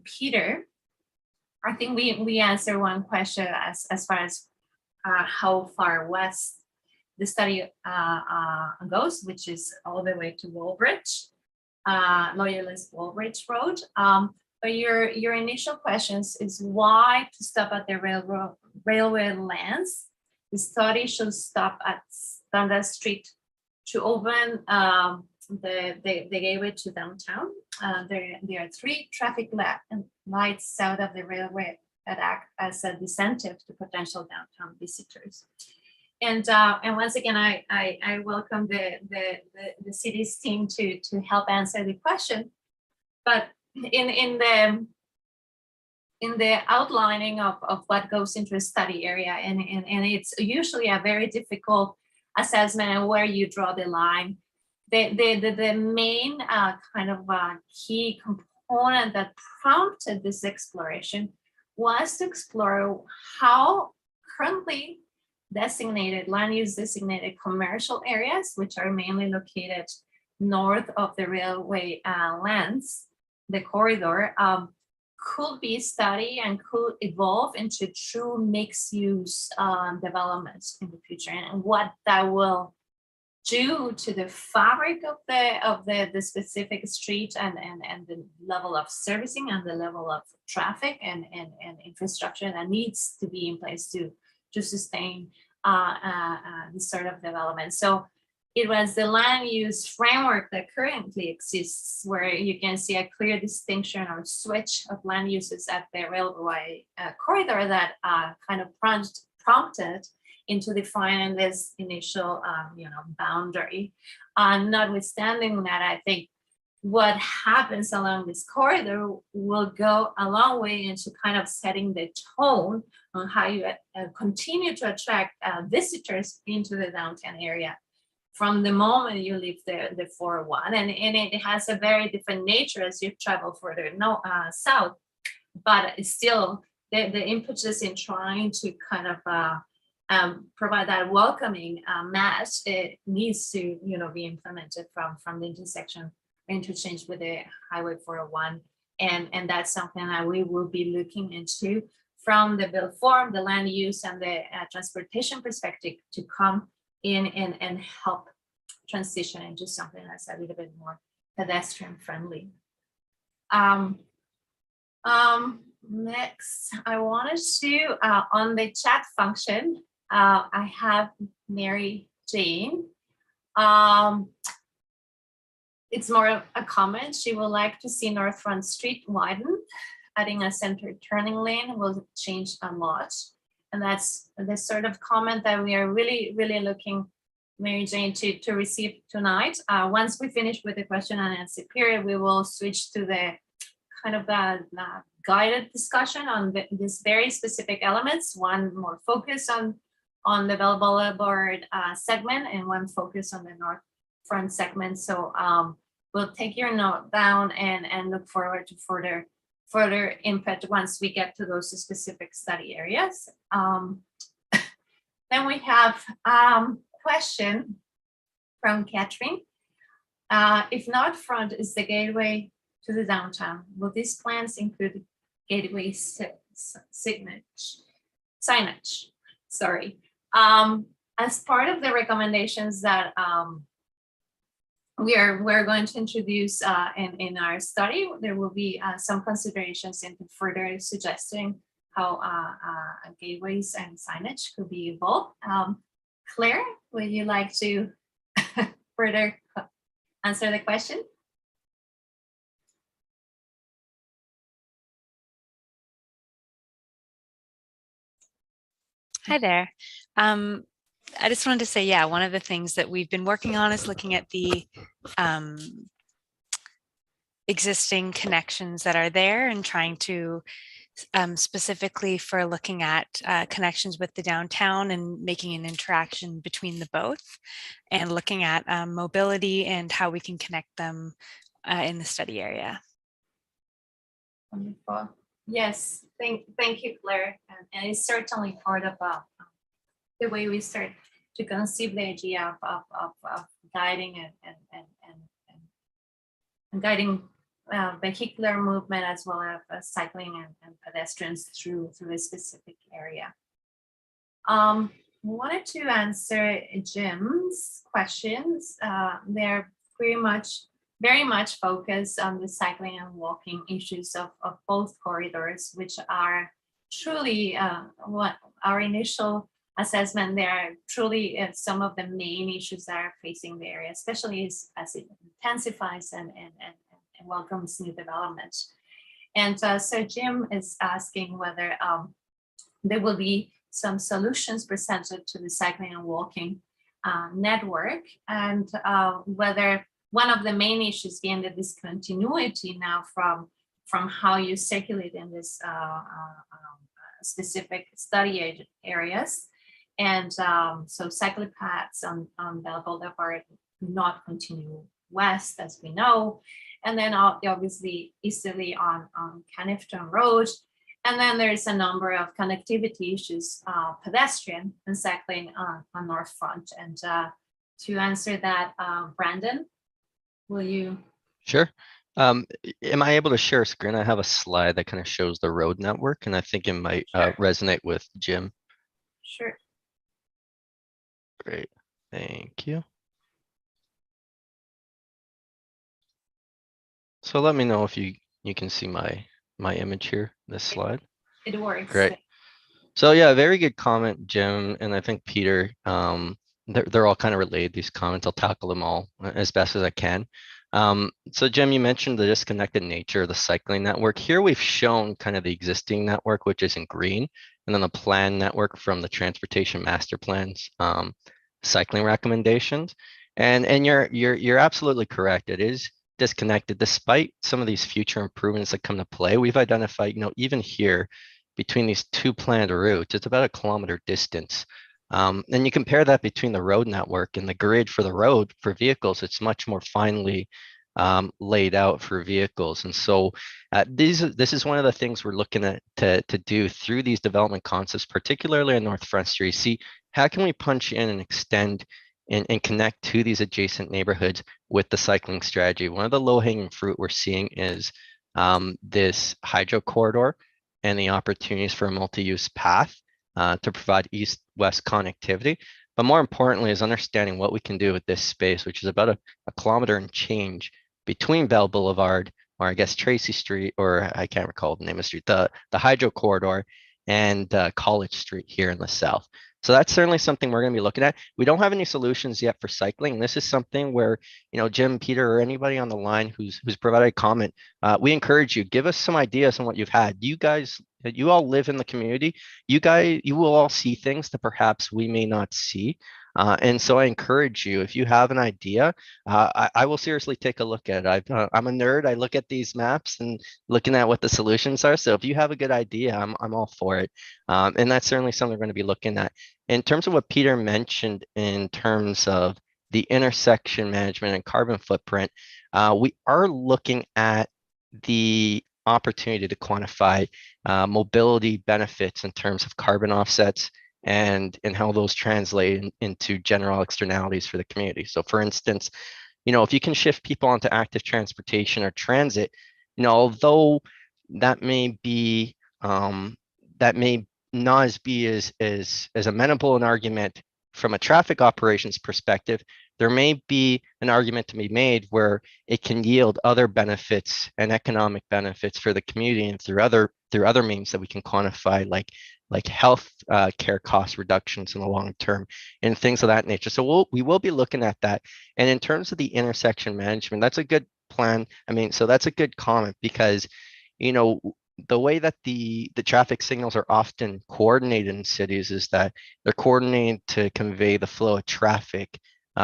Peter, I think we answered one question as far as how far west the study goes, which is all the way to Woolbridge, Loyalist Woolbridge Road. But your initial questions is why to stop at the railway lands. The study should stop at Dundas Street to open the gateway to downtown. There are 3 traffic lights south of the railway that act as a disincentive to potential downtown visitors. And once again, I welcome the city's team to help answer the question. But in the outlining of what goes into a study area, and it's usually a very difficult assessment and where you draw the line. The main kind of key component that prompted this exploration was to explore how currently designated, land use designated commercial areas, which are mainly located north of the railway lands, the corridor, could be studied and could evolve into true mixed use developments in the future, and what that will do to the fabric of the specific street and the level of servicing and the level of traffic and infrastructure that needs to be in place to sustain this sort of development. So it was the land use framework that currently exists, where you can see a clear distinction or switch of land uses at the railway corridor that kind of prompted into defining this initial boundary. Notwithstanding that, I think what happens along this corridor will go a long way into kind of setting the tone on how you continue to attract visitors into the downtown area from the moment you leave the 401. And it has a very different nature as you travel further south, but it's still the impetus in trying to kind of provide that welcoming match. It needs to be implemented from the interchange with the Highway 401, and that's something that we will be looking into from the build form, the land use, and the transportation perspective to come in and help transition into something that's a little bit more pedestrian friendly. Next, I wanted to on the chat function, I have Mary Jane. It's more of a comment. She would like to see North Front Street widened. Adding a center turning lane will change a lot. And that's the sort of comment that we are really, really looking, Mary Jane, to receive tonight. Once we finish with the question and answer period, we will switch to the kind of guided discussion on these very specific elements, one more focus on the Belle Boulevard segment and one focus on the North Front segment. So we'll take your note down and look forward to further input once we get to those specific study areas. Then we have question from Catherine. If North Front is the gateway to the downtown, will these plans include gateway signage? Sorry. As part of the recommendations that we're going to introduce in our study, there will be some considerations into further suggesting how gateways and signage could be evolved. Claire, would you like to further answer the question? Hi there. I just wanted to say, yeah, one of the things that we've been working on is looking at the existing connections that are there and trying to specifically for looking at connections with the downtown and making an interaction between the both, and looking at mobility and how we can connect them in the study area. Wonderful. Yes, thank you, Claire. And it's certainly part of the way we start to conceive the idea of guiding and guiding vehicular movement as well as cycling and pedestrians through a specific area. Wanted to answer Jim's questions. They're very much focused on the cycling and walking issues of both corridors, which are truly what our initial assessment. They are truly some of the main issues that are facing the area, especially as it intensifies and welcomes new developments. And so Jim is asking whether there will be some solutions presented to the cycling and walking network, and whether one of the main issues being the discontinuity now from how you circulate in this specific study areas. And so cycling paths on Belle Boulevard not continue west, as we know. And then obviously easterly on Canifton Road. And then there's a number of connectivity issues, pedestrian and cycling on North Front. And to answer that, Brandon, will you? Sure. Am I able to share a screen? I have a slide that kind of shows the road network, and I think it might Sure. resonate with Jim. Sure. Great, thank you. So let me know if you can see my image here, this slide. It works. Great. So yeah, very good comment, Jim, and I think Peter. They're all kind of related, these comments. I'll tackle them all as best as I can. So Jim, you mentioned the disconnected nature of the cycling network. Here we've shown kind of the existing network, which is in green, and then the planned network from the transportation master plans, cycling recommendations. And you're absolutely correct. It is disconnected. Despite some of these future improvements that come to play, we've identified, even here between these two planned routes, it's about a kilometer distance. And you compare that between the road network and the grid for the road for vehicles, it's much more finely laid out for vehicles. And so this is one of the things we're looking at to do through these development concepts, particularly on North Front Street. See, how can we punch in and extend and connect to these adjacent neighborhoods with the cycling strategy? One of the low-hanging fruit we're seeing is this hydro corridor and the opportunities for a multi-use path to provide east-west connectivity. But more importantly is understanding what we can do with this space, which is about a kilometer and change between Belle Boulevard, or I guess Tracy Street, or I can't recall the name of the street, the hydro corridor, and College Street here in the south. So that's certainly something we're going to be looking at. We don't have any solutions yet for cycling. This is something where, Jim, Peter, or anybody on the line who's provided a comment, we encourage you, give us some ideas on what you've had. You all live in the community. You will all see things that perhaps we may not see. And so I encourage you, if you have an idea, I will seriously take a look at it. I'm a nerd. I look at these maps and looking at what the solutions are. So if you have a good idea, I'm all for it. And that's certainly something we're going to be looking at. In terms of what Peter mentioned in terms of the intersection management and carbon footprint, we are looking at the opportunity to quantify mobility benefits in terms of carbon offsets and how those translate into general externalities for the community. So for instance, if you can shift people onto active transportation or transit, although that may be not be as amenable an argument from a traffic operations perspective, there may be an argument to be made where it can yield other benefits and economic benefits for the community and through other means that we can quantify, like health care cost reductions in the long term and things of that nature. So we will be looking at that. And in terms of the intersection management, that's a good plan. So that's a good comment because, the way that the traffic signals are often coordinated in cities is that they're coordinated to convey the flow of traffic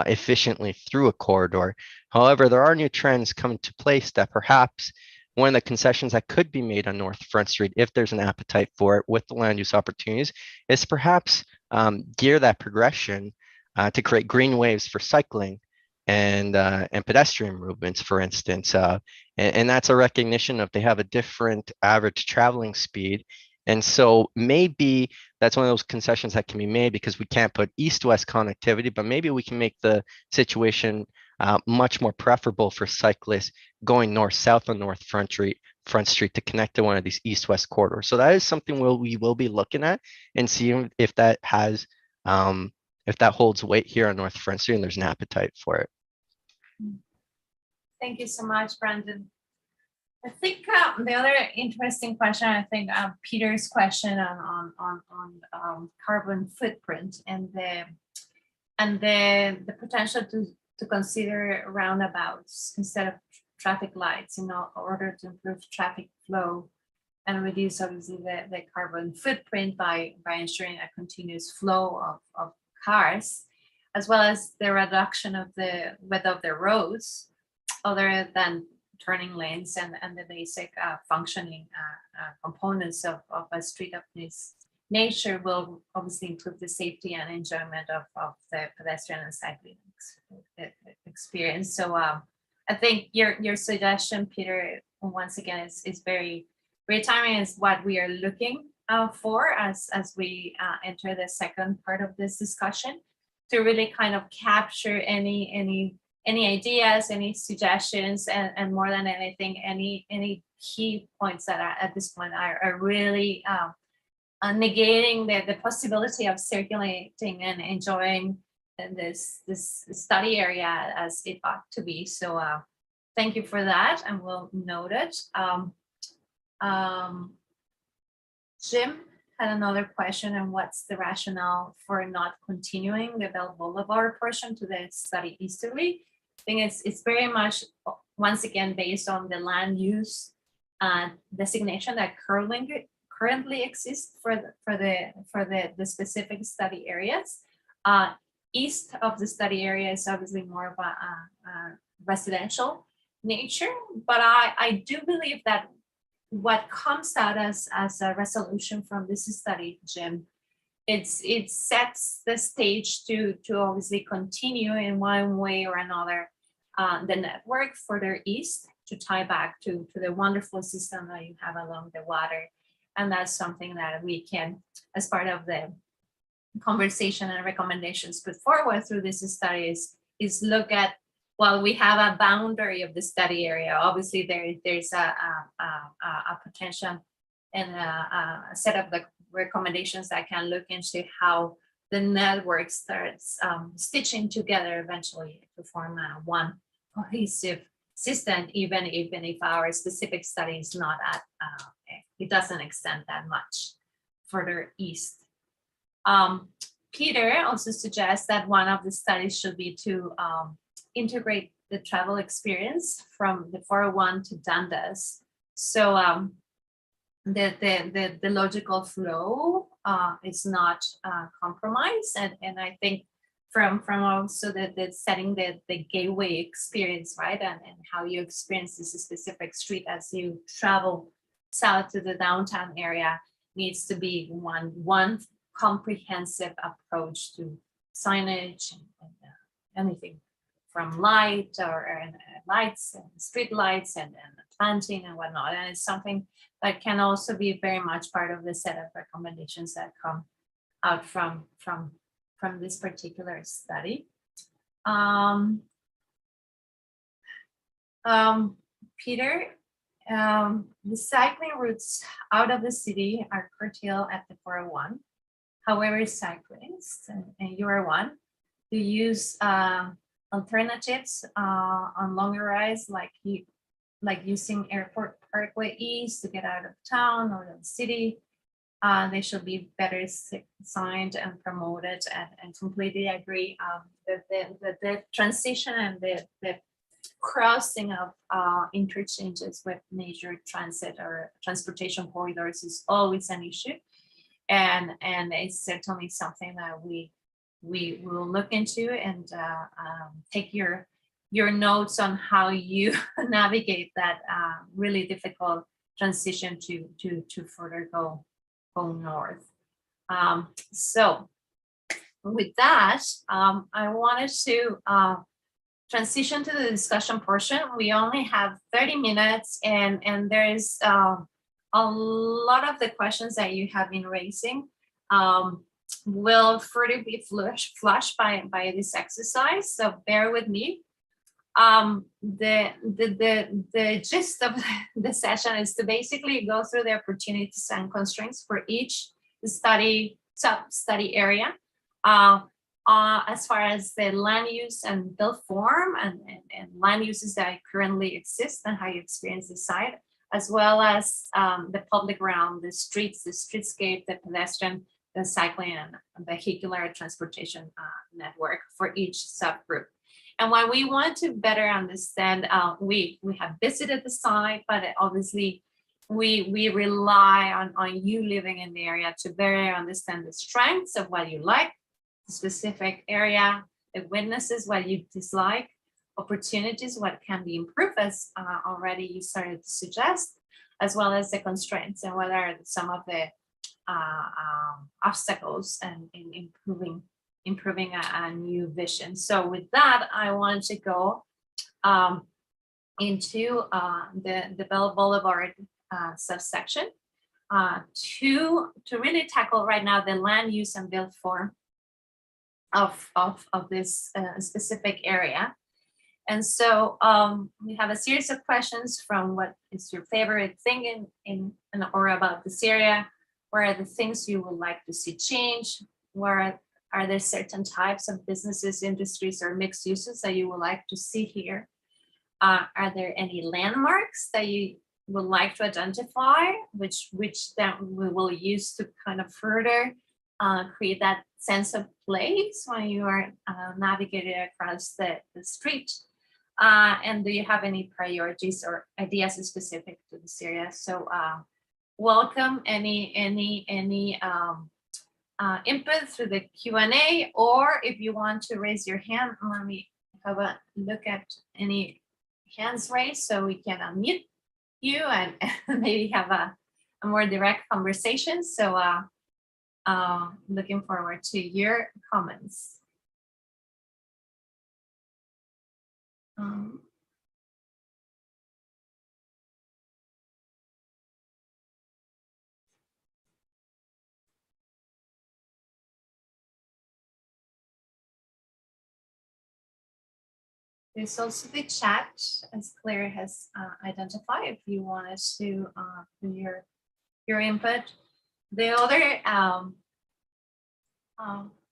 efficiently through a corridor. However, there are new trends coming to place that perhaps one of the concessions that could be made on North Front Street, if there's an appetite for it with the land use opportunities, is perhaps gear that progression to create green waves for cycling and pedestrian movements, for instance. And that's a recognition of they have a different average traveling speed. And so maybe that's one of those concessions that can be made because we can't put east-west connectivity, but maybe we can make the situation much more preferable for cyclists going north-south on North Front Street to connect to one of these east-west corridors. So that is something we will be looking at and seeing if that has if that holds weight here on North Front Street and there's an appetite for it. Thank you so much, Brandon. I think the other interesting question, Peter's question on carbon footprint and the potential to consider roundabouts instead of traffic lights in order to improve traffic flow and reduce obviously the carbon footprint by ensuring a continuous flow of cars, as well as the reduction of the width of the roads, other than turning lanes and the basic functioning components of a street of this nature will obviously improve the safety and enjoyment of the pedestrian and cycling experience. So I think your suggestion, Peter, once again is very timely, is what we are looking for as we enter the second part of this discussion, to really kind of capture any ideas, any suggestions, and more than anything, any key points that are at this point are really negating the possibility of circulating and enjoying this study area as it ought to be. So thank you for that, and we'll note it. Jim had another question, and what's the rationale for not continuing the Belle Boulevard portion to the study easterly? I think it's very much, once again, based on the land use designation that currently exists for the specific study areas. East of the study area is obviously more of a residential nature, but I do believe that what comes out as a resolution from this study, Jim, it sets the stage to obviously continue in one way or another the network further east to tie back to the wonderful system that you have along the water. And that's something that we can, as part of the conversation and recommendations put forward through this study, is look at, well, we have a boundary of the study area. Obviously, there's a potential and a set of the recommendations that can look into how the network starts stitching together eventually to form one cohesive system, even if our specific study is not at, it doesn't extend that much further east. Peter also suggests that one of the studies should be to integrate the travel experience from the 401 to Dundas. So the logical flow is not compromised, and I think from also the setting the gateway experience, right, and how you experience this specific street as you travel south to the downtown area needs to be one comprehensive approach to signage and anything from light or lights and street lights and planting and whatnot. And it's something that can also be very much part of the set of recommendations that come out from this particular study. Peter, the cycling routes out of the city are curtailed at the 401. However, cyclists, and you are one, who use alternatives on longer rides, like using Airport Parkway East to get out of town or the city. They should be better signed and promoted, and completely agree. The transition and the crossing of interchanges with major transit or transportation corridors is always an issue, and it's certainly something that we will look into, and take your notes on how you navigate that really difficult transition to further go north. So with that, I wanted to transition to the discussion portion. We only have 30 minutes, and there's a lot of the questions that you have been raising will further be flushed by this exercise, so bear with me. The gist of the session is to basically go through the opportunities and constraints for each sub-study area, as far as the land use and built form and land uses that currently exist and how you experience the site, as well as the public realm, the streets, the streetscape, the pedestrian, the cycling and vehicular transportation network for each subgroup. And what we want to better understand, we have visited the site, but obviously we rely on you living in the area to better understand the strengths of what you like, the specific area, the weaknesses, what you dislike, opportunities, what can be improved, as already you started to suggest, as well as the constraints and what are some of the obstacles and in improving a new vision. So with that, I want to go into the Belle Boulevard subsection to really tackle right now the land use and build form of this specific area. And so we have a series of questions from what is your favorite thing in or about this area? Where are the things you would like to see change? Where are there certain types of businesses, industries, or mixed uses that you would like to see here? Are there any landmarks that you would like to identify, which then we will use to kind of further create that sense of place when you are navigating across the street? And do you have any priorities or ideas specific to this area? So welcome any input through the Q&A, or if you want to raise your hand, let me have a look at any hands raised so we can unmute you and maybe have a more direct conversation. So looking forward to your comments. There's also the chat, as Claire has identified, if you want us to do your input. The other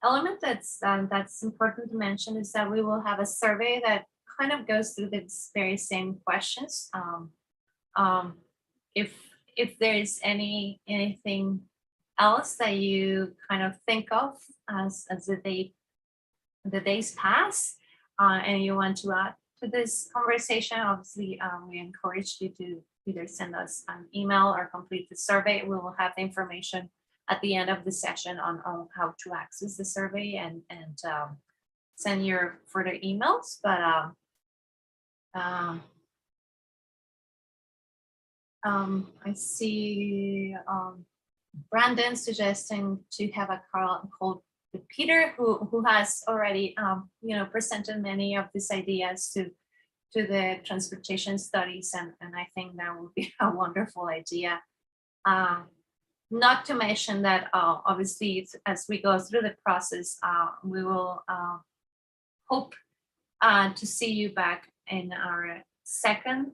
element that's important to mention is that we will have a survey that kind of goes through the very same questions. If there's anything else that you kind of think of as the days pass, and you want to add to this conversation, obviously we encourage you to either send us an email or complete the survey. We will have the information at the end of the session on how to access the survey and send your further emails. But I see Brandon suggesting to have a call with Peter, who has already presented many of these ideas to the transportation studies, and I think that would be a wonderful idea. Not to mention that obviously as we go through the process, we will hope to see you back in our second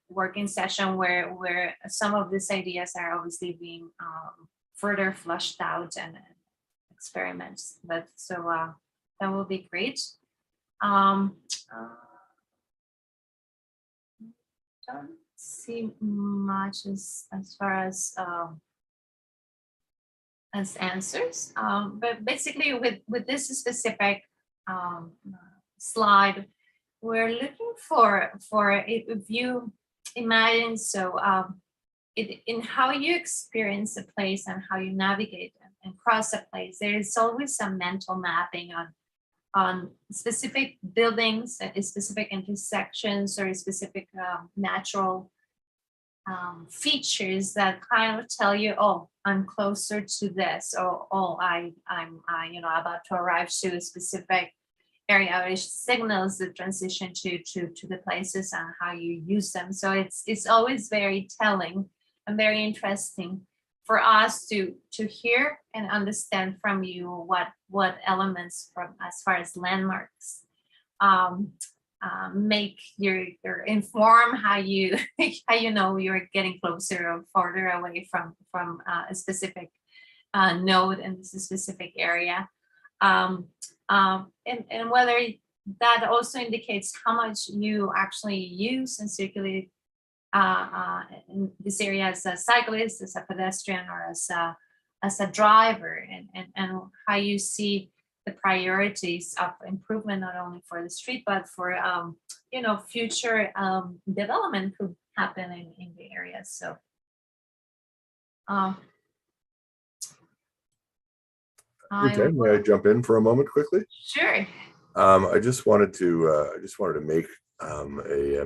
working session where some of these ideas are obviously being further flushed out and experiments. But so that will be great. Don't see much as far as answers, but basically with this specific slide, we're looking for if you imagine, so in how you experience a place and how you navigate and cross a place, there is always some mental mapping on specific buildings, specific intersections, or specific natural features that kind of tell you, oh, I'm closer to this, or oh, I'm about to arrive to a specific area, which signals the transition to the places and how you use them. So it's always very telling and very interesting for us to hear and understand from you what elements from as far as landmarks make your inform how you know you're getting closer or farther away from a specific node in this specific area, and whether that also indicates how much you actually use and circulate in this area as a cyclist, as a pedestrian, or as a driver, and how you see the priorities of improvement, not only for the street, but for, you know, future development could happen in the area. So, Okay, may I jump in for a moment quickly? Sure. I just wanted to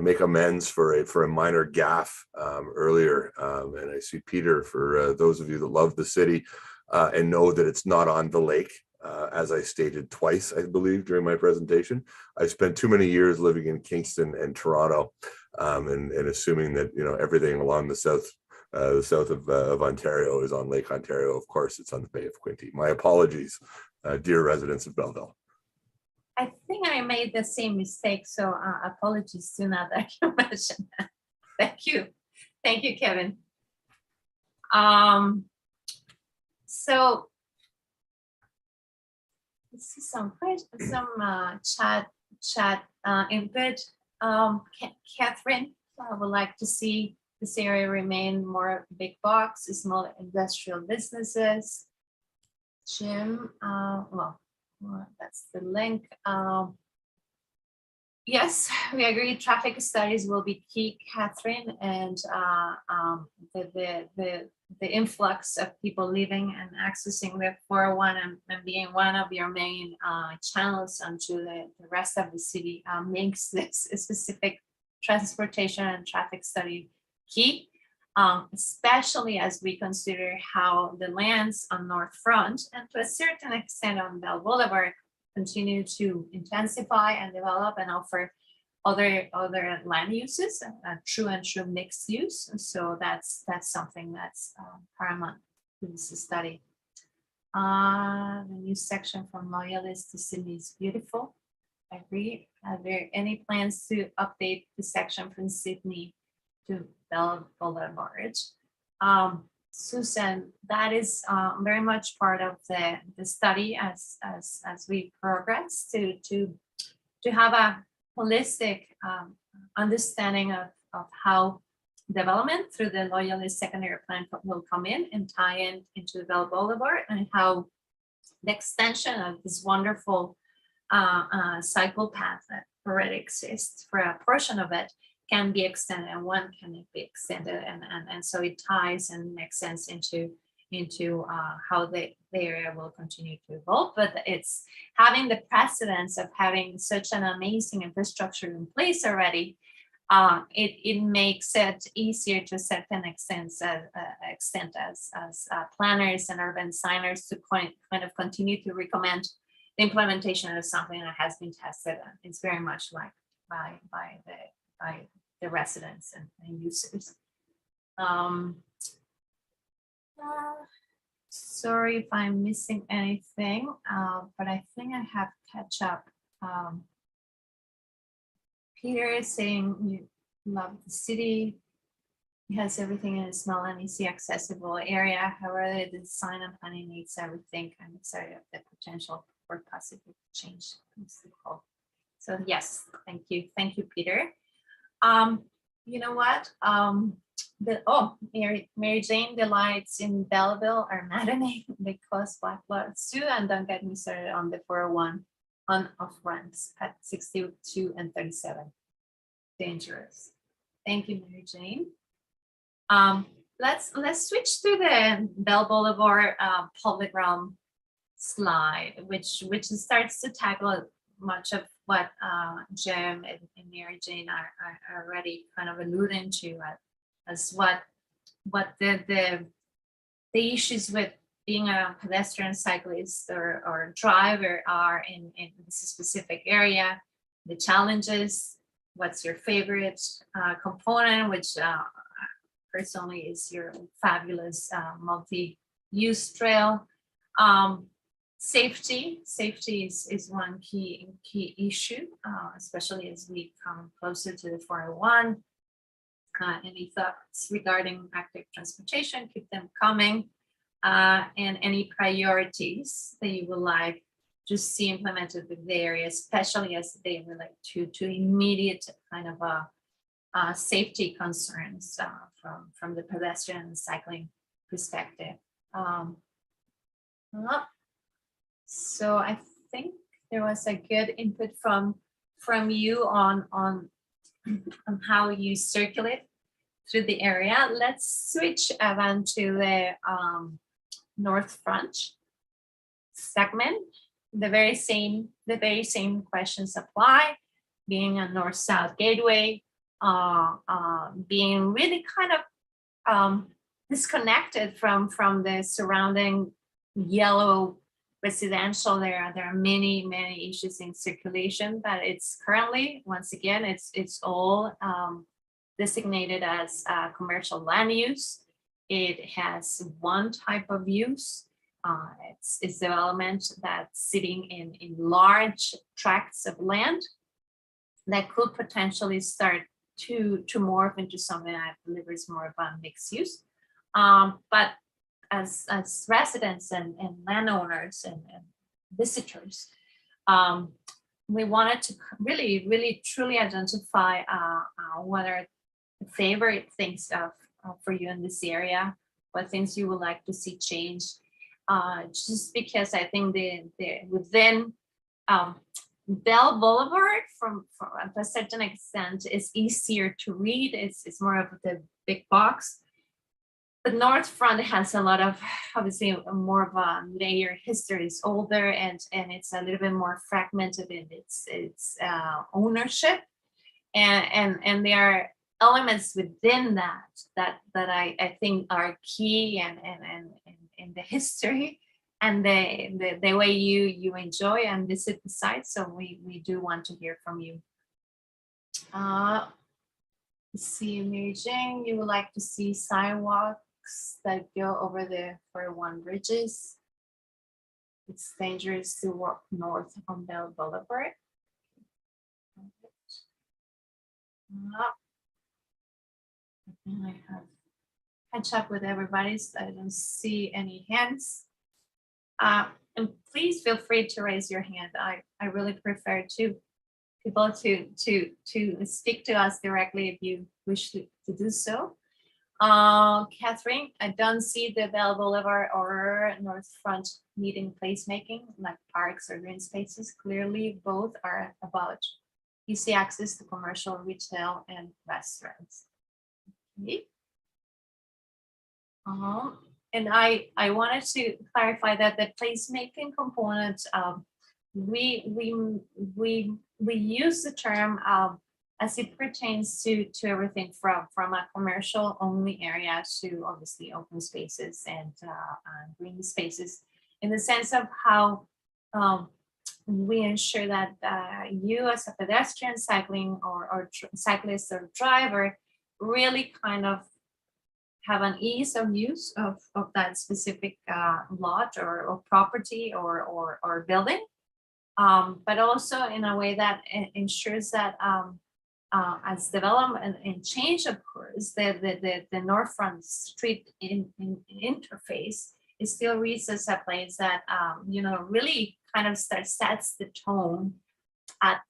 make amends for a minor gaffe earlier, and I see Peter, for those of you that love the city and know that it's not on the lake. As I stated twice, I believe, during my presentation, I spent too many years living in Kingston and Toronto, and assuming that, you know, everything along the south of Ontario is on Lake Ontario. Of course, it's on the Bay of Quinte. My apologies, dear residents of Belleville. I think I made the same mistake, so apologies to now that you mentioned that. Thank you, Kevin. So let's see some chat input. Catherine would like to see this area remain more big box, small industrial businesses. Jim, well, that's the link. Yes, we agree. Traffic studies will be key, Catherine, and the influx of people living and accessing the 401 and being one of your main channels onto the rest of the city makes this a specific transportation and traffic study key, especially as we consider how the lands on North Front and to a certain extent on Belle Boulevard continue to intensify and develop and offer other land uses, true mixed use. And so that's something that's paramount to this study. The new section from Loyalist to Sydney is beautiful. I agree. Are there any plans to update the section from Sydney to Belle Boulevard? Susan, that is very much part of the study as we progress to have a holistic understanding of how development through the Loyalist secondary plan will come in and tie in into Belle Boulevard, and how the extension of this wonderful cycle path that already exists for a portion of it can be extended, and one can be extended, and so it ties and makes sense into how the area will continue to evolve. But it's having the precedence of having such an amazing infrastructure in place already. It makes it easier to a certain extent as planners and urban designers to kind of continue to recommend the implementation of something that has been tested. It's very much liked by the residents and users. Sorry if I'm missing anything, but I think I have to catch up. Peter is saying you love the city. It has everything in a small and easy accessible area. However, the design and planning needs everything. I'm excited of the potential for positive change. So yes, thank you, Peter. You know what? Mary Jane, the lights in Belleville are maddening. They cause black floods too, and don't get me started on the 401 on-off ramps at 62 and 37. Dangerous. Thank you, Mary Jane. Let's switch to the Belle Boulevard public realm slide, which starts to tackle much of what Jim and Mary Jane are already kind of alluding to as what the issues with being a pedestrian, cyclist, or driver are in this specific area, the challenges, what's your favorite component, which personally is your fabulous multi-use trail. Safety is one key issue, especially as we come closer to the 401. Any thoughts regarding active transportation, keep them coming. And any priorities that you would like to see implemented with the area, especially as they relate to immediate kind of safety concerns from the pedestrian and cycling perspective. So I think there was a good input from you on how you circulate through the area. Let's switch, Evan, to the north front segment. The very same questions apply. Being a north-south gateway, being really kind of disconnected from the surrounding yellow residential. There are many issues in circulation, but it's currently, once again, it's all designated as commercial land use. It has one type of use. It's development that's sitting in large tracts of land that could potentially start to morph into something I believe is more of a mixed use. But as residents and landowners and visitors, we wanted to really truly identify what are the favorite things for you in this area, what things you would like to see change. Just because I think within Belle Boulevard, from to a certain extent, is easier to read. It's more of the big box. The north front has a lot of, obviously, more of a layer history. It's older and it's a little bit more fragmented in its ownership, and there are elements within that I think are key and in the history and the way you enjoy and visit the site. So we do want to hear from you. Let's see, Mary Jane, you would like to see sidewalks that go over the 41 bridges. It's dangerous to walk north on Belle Boulevard. I have catch up with everybody, so I don't see any hands. And please feel free to raise your hand. I really prefer people to speak to us directly if you wish to do so. Catherine, I don't see the Belle Boulevard or North Front needing placemaking like parks or green spaces. Clearly, both are about easy access to commercial, retail, and restaurants. Okay. And I wanted to clarify that the placemaking component, we use the term as it pertains to everything from a commercial only area to obviously open spaces and green spaces, in the sense of how we ensure that you as a pedestrian, cycling or cyclist or driver really kind of have an ease of use of that specific lot or property or building, but also in a way that ensures that as development and change occurs, the North Front Street interface, it still reads as a place that really kind of sets the tone at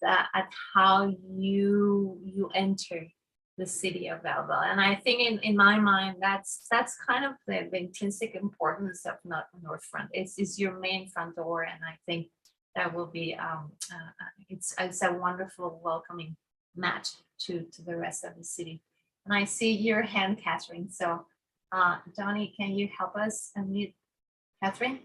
how you enter the city of Belle. And I think in my mind, that's kind of the intrinsic importance of North Front. It's your main front door, and I think that will be it's a wonderful welcoming match to the rest of the city. And I see your hand, Catherine. So Donnie, can you help us unmute Catherine?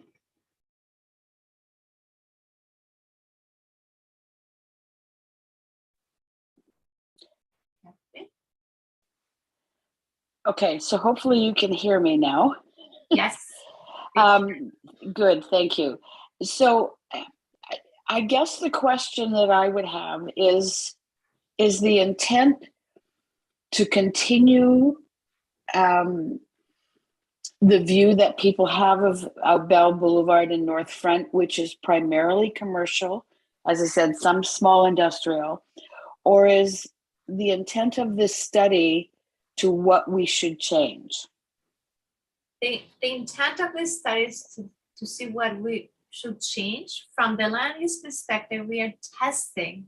Okay, so hopefully you can hear me now. Yes. Good, thank you. So I guess the question that I would have is the intent to continue the view that people have of Belle Boulevard and North Front, which is primarily commercial, as I said, some small industrial, or is the intent of this study to what we should change? The intent of this study is to see what we should change. From the land use perspective, we are testing,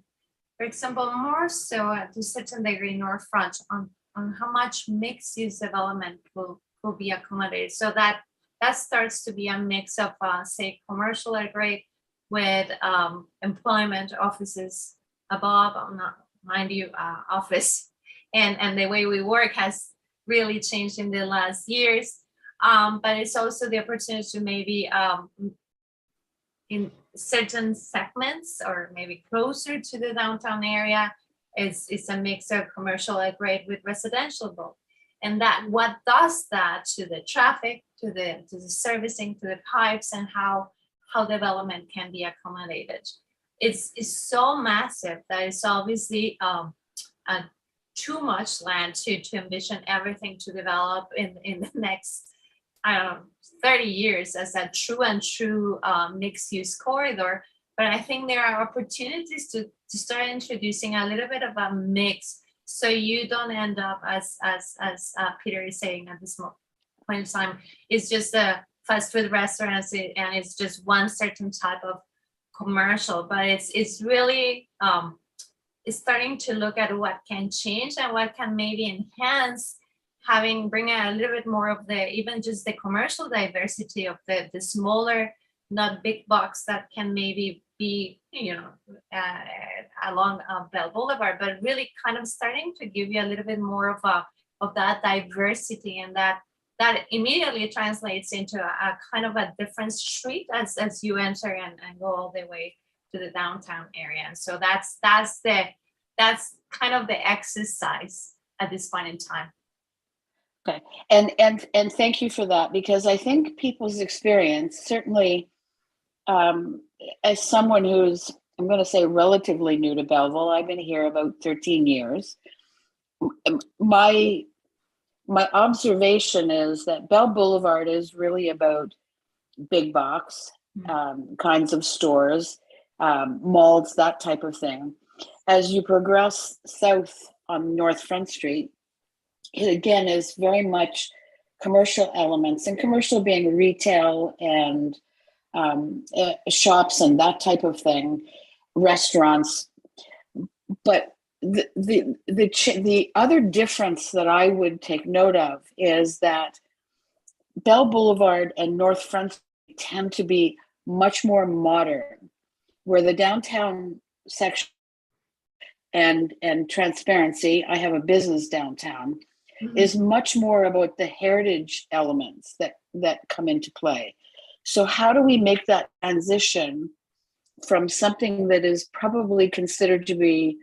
for example, more so to a certain degree North Front on how much mixed use development will be accommodated. So that starts to be a mix of say commercial at grade, with employment offices above, not mind you, office, and the way we work has really changed in the last years. But it's also the opportunity to maybe in certain segments or maybe closer to the downtown area, it's a mix of commercial grade with residential both. And that what does that to the traffic, to the servicing, to the pipes, and how development can be accommodated. It's so massive that it's obviously too much land to envision everything to develop in the next, I don't know, 30 years as a true mixed use corridor. But I think there are opportunities to start introducing a little bit of a mix, so you don't end up as Peter is saying at this point in time, it's just a fast food restaurants and it's just one certain type of commercial. But it's really it's starting to look at what can change and what can maybe enhance, bring a little bit more of the even just the commercial diversity of the smaller, not big box that can maybe be, along Belle Boulevard, but really kind of starting to give you a little bit more of that diversity, and that immediately translates into a kind of a different street as you enter and go all the way to the downtown area. And so that's kind of the exercise at this point in time. Okay, and thank you for that, because I think people's experience, certainly as someone who's, I'm going to say, relatively new to Belleville, I've been here about 13 years. My observation is that Belle Boulevard is really about big box kinds of stores, malls, that type of thing. As you progress south on North Front Street, it again is very much commercial elements, and commercial being retail and shops and that type of thing, restaurants. But the other difference that I would take note of is that Belle Boulevard and North Front Street tend to be much more modern, where the downtown section and transparency, I have a business downtown, is much more about the heritage elements that come into play. So how do we make that transition from something that is probably considered to be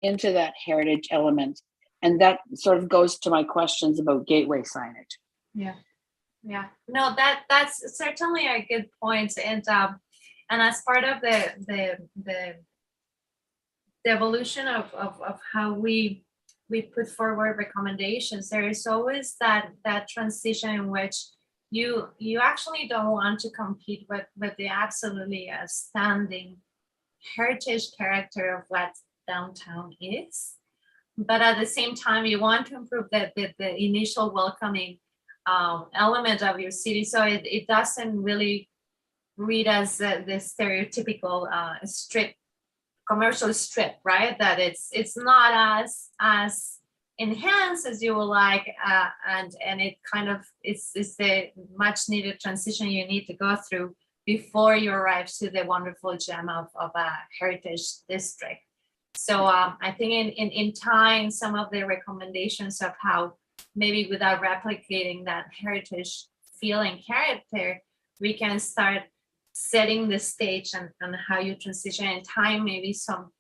into that heritage element? And that sort of goes to my questions about gateway signage. Yeah. No, that's certainly a good point. And as part of the evolution of how we put forward recommendations, there is always that transition in which you actually don't want to compete with the absolutely outstanding heritage character of what downtown is, but at the same time you want to improve the initial welcoming element of your city, so it doesn't really read as the stereotypical commercial strip, right? That it's not as enhanced as you would like, and it kind of it's the much needed transition you need to go through before you arrive to the wonderful gem of a heritage district. So I think in time, some of the recommendations of how maybe without replicating that heritage feeling character, we can start setting the stage and how you transition in time, maybe some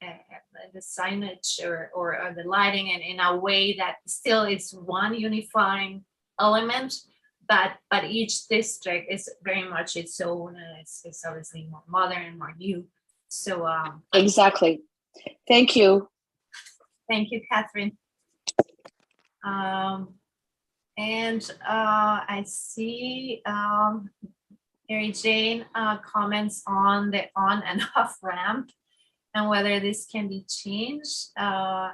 the signage or the lighting, and in a way that still it's one unifying element, but each district is very much its own, and it's obviously more modern, more new. So exactly. Thank you. Thank you, Catherine. And I see Mary Jane comments on the on and off ramp and whether this can be changed. Quite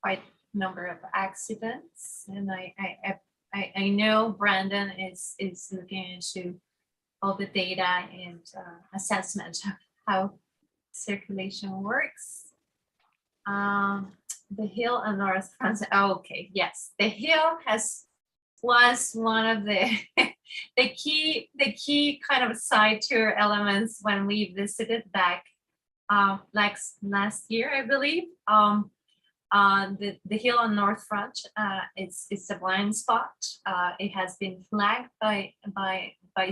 a number of accidents, and I know Brandon is looking into all the data and assessment of how circulation works. The Hill and North Front. Oh, okay, yes, the Hill was one of the the key kind of side tour elements when we visited back like last year, I believe. The hill on North Front, it's a blind spot. It has been flagged by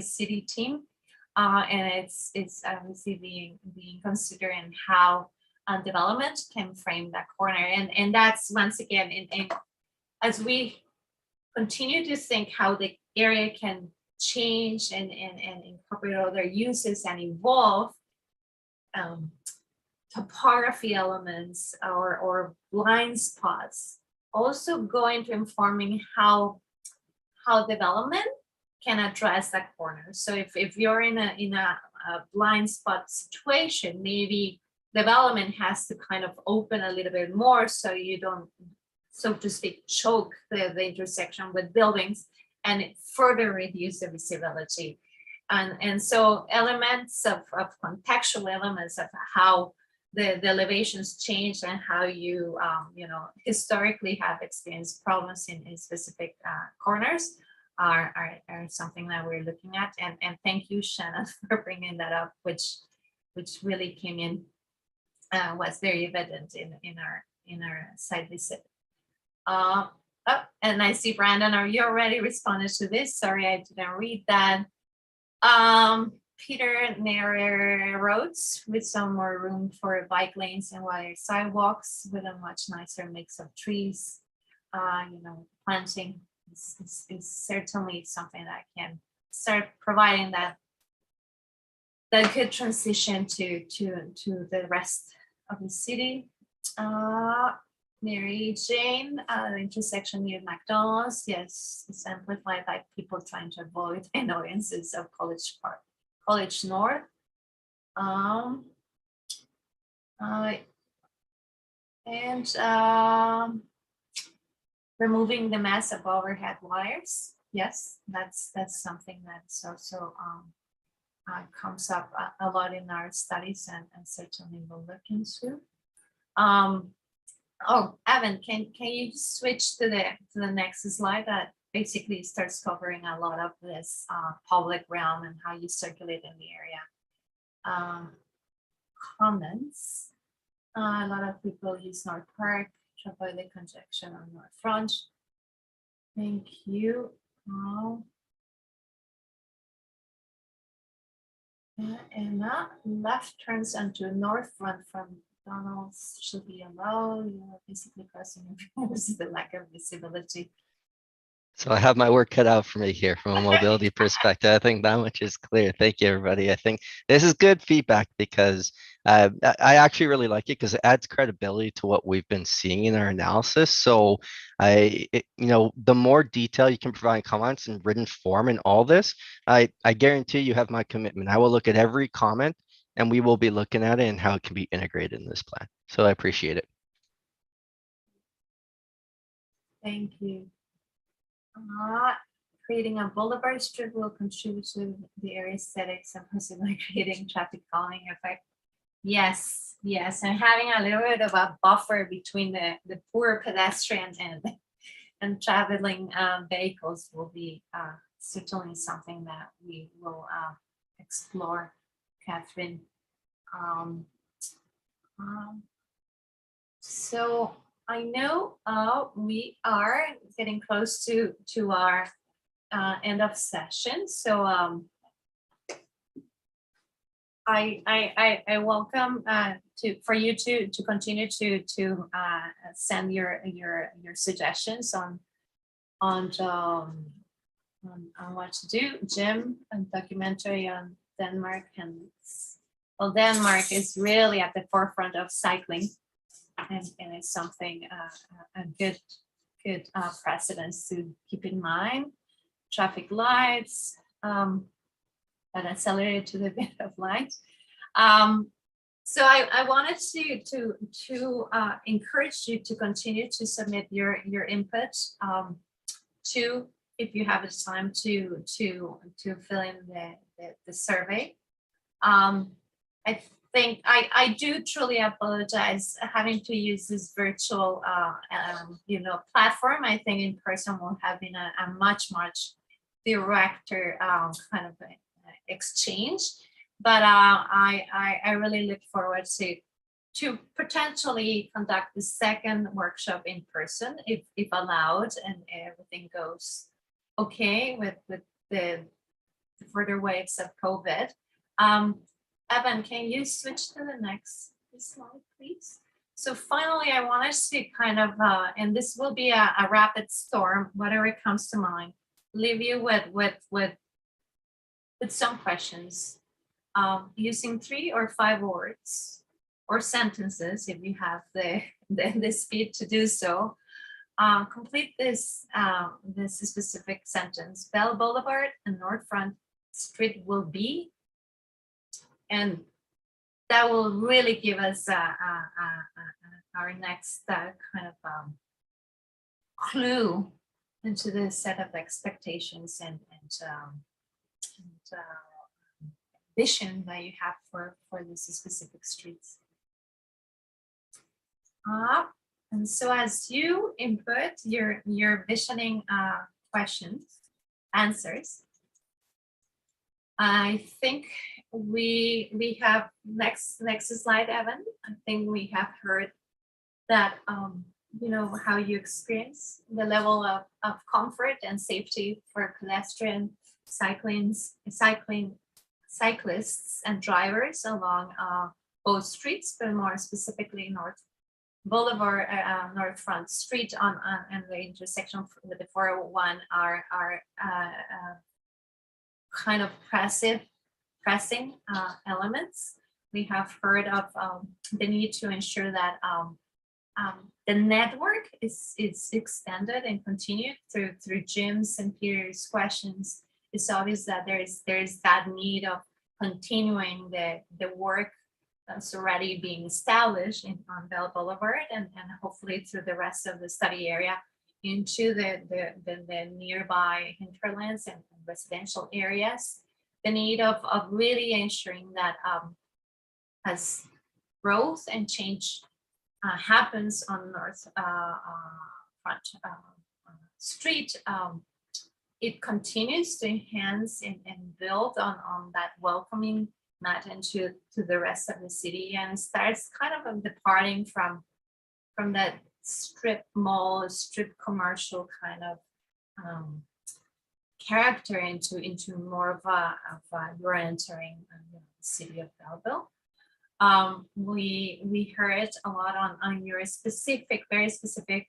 city team, and it's obviously being considered in how development can frame that corner, and that's once again in as we continue to think how the area can change and incorporate other uses and evolve. Topography elements or blind spots also go into informing how development can address that corner. So if you're in a blind spot situation, maybe development has to kind of open a little bit more so you don't, so to speak, choke the intersection with buildings and it further reduce the visibility. And so elements of contextual elements of how the elevations change and how you historically have experienced problems in specific corners are something that we're looking at. And thank you, Shannon, for bringing that up, which really came in, was very evident in our site visit. Oh, and I see Brandon, are you already responded to this? Sorry, I didn't read that. Peter, narrower roads with some more room for bike lanes and wider sidewalks with a much nicer mix of trees. Planting is certainly something that can start providing that good transition to the rest of the city. Mary Jane, the intersection near McDonald's, yes, it's amplified by people trying to avoid annoyances of College Park. College North. Removing the mess of overhead wires. Yes, that's something that's also comes up a lot in our studies and certainly we'll look into. Evan, can you switch to the next slide that basically starts covering a lot of this public realm and how you circulate in the area. Comments. A lot of people use North Park to avoid the congestion on North Front. Thank you. And left turns onto North Front from McDonald's should be allowed. You're basically crossing the lack of visibility. So I have my work cut out for me here from a mobility perspective. I think that much is clear. Thank you, everybody. I think this is good feedback because I actually really like it because it adds credibility to what we've been seeing in our analysis. So the more detail you can provide comments in written form in all this, I guarantee you have my commitment. I will look at every comment and we will be looking at it and how it can be integrated in this plan. So I appreciate it. Thank you. Creating a boulevard strip will contribute to the area aesthetics and possibly creating traffic calming effect. Yes, and having a little bit of a buffer between the poor pedestrians and traveling vehicles will be certainly something that we will explore, Catherine. So I know we are getting close to our end of session. So I welcome for you to continue to send your suggestions on what to do. Jim, a documentary on Denmark, and well, Denmark is really at the forefront of cycling. And it's something, a good precedence to keep in mind. Traffic lights, that accelerated to the bit of light. So I wanted to encourage you to continue to submit your input to, if you have the time to fill in the survey. I think I do truly apologize having to use this virtual platform. I think in person will have been a much director kind of exchange, but I really look forward to potentially conduct the second workshop in person if allowed and everything goes okay with the further waves of COVID. Evan, can you switch to the next slide, please? So finally, I want us to kind of, and this will be a rapid storm, whatever comes to mind, leave you with some questions, using 3 or 5 words or sentences, if you have the speed to do so. Complete this specific sentence. Belle Boulevard and North Front Street will be, and that will really give us our next kind of clue into the set of expectations and vision that you have for these specific streets. And so as you input your visioning questions, answers, I think we have next slide, Evan. I think we have heard that you know how you experience the level of comfort and safety for pedestrian, cyclists and drivers along both streets, but more specifically North Boulevard, North Front Street and the intersection with the 401 are kind of pressing elements. We have heard of the need to ensure that the network is extended and continued through gyms and peers questions. It's obvious that there's that need of continuing the work that's already being established on Belle Boulevard and hopefully through the rest of the study area into the nearby hinterlands and residential areas. The need of really ensuring that as growth and change happens on North Front Street, it continues to enhance and build on that welcoming mat to the rest of the city, and starts kind of departing from that strip mall, strip commercial kind of character into more of a you're entering the city of Belleville. We heard a lot on your very specific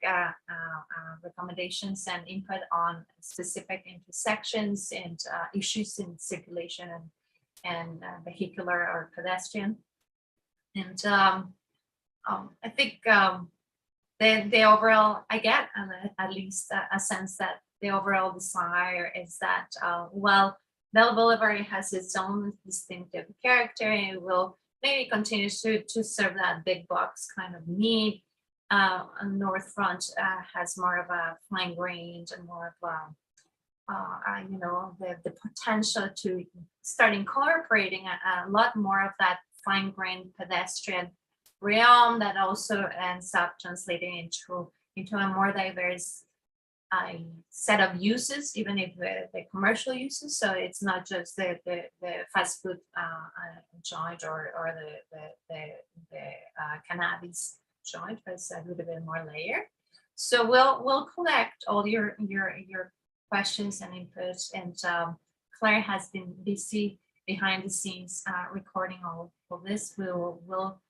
recommendations and input on specific intersections and issues in circulation and vehicular or pedestrian. And I think the overall, I get at least a sense that the overall desire is that while Belle Boulevard has its own distinctive character and it will maybe continue to serve that big box kind of need, North Front has more of a fine grained and more of a you know, the potential to start incorporating a lot more of that fine grained pedestrian realm that also ends up translating into a more diverse set of uses, even if the commercial uses. So it's not just the fast food joint or the cannabis joint, but it's a little bit more layered. So we'll collect all your questions and inputs, and Claire has been busy behind the scenes recording all of this. We'll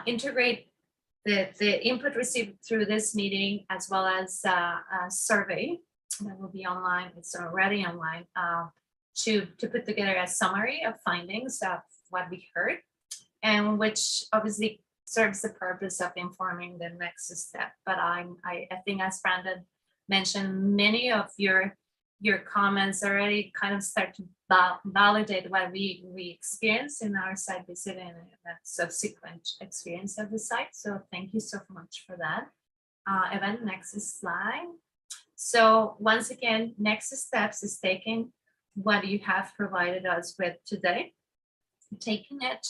integrate the input received through this meeting, as well as a survey that will be online. It's already online, to put together a summary of findings of what we heard, and which obviously serves the purpose of informing the next step. But I think, as Brandon mentioned, many of your comments already kind of start to validate what we experienced in our site visit and that subsequent experience of the site. So thank you so much for that. Evan, next slide. So once again, next steps is taking what you have provided us with today, taking it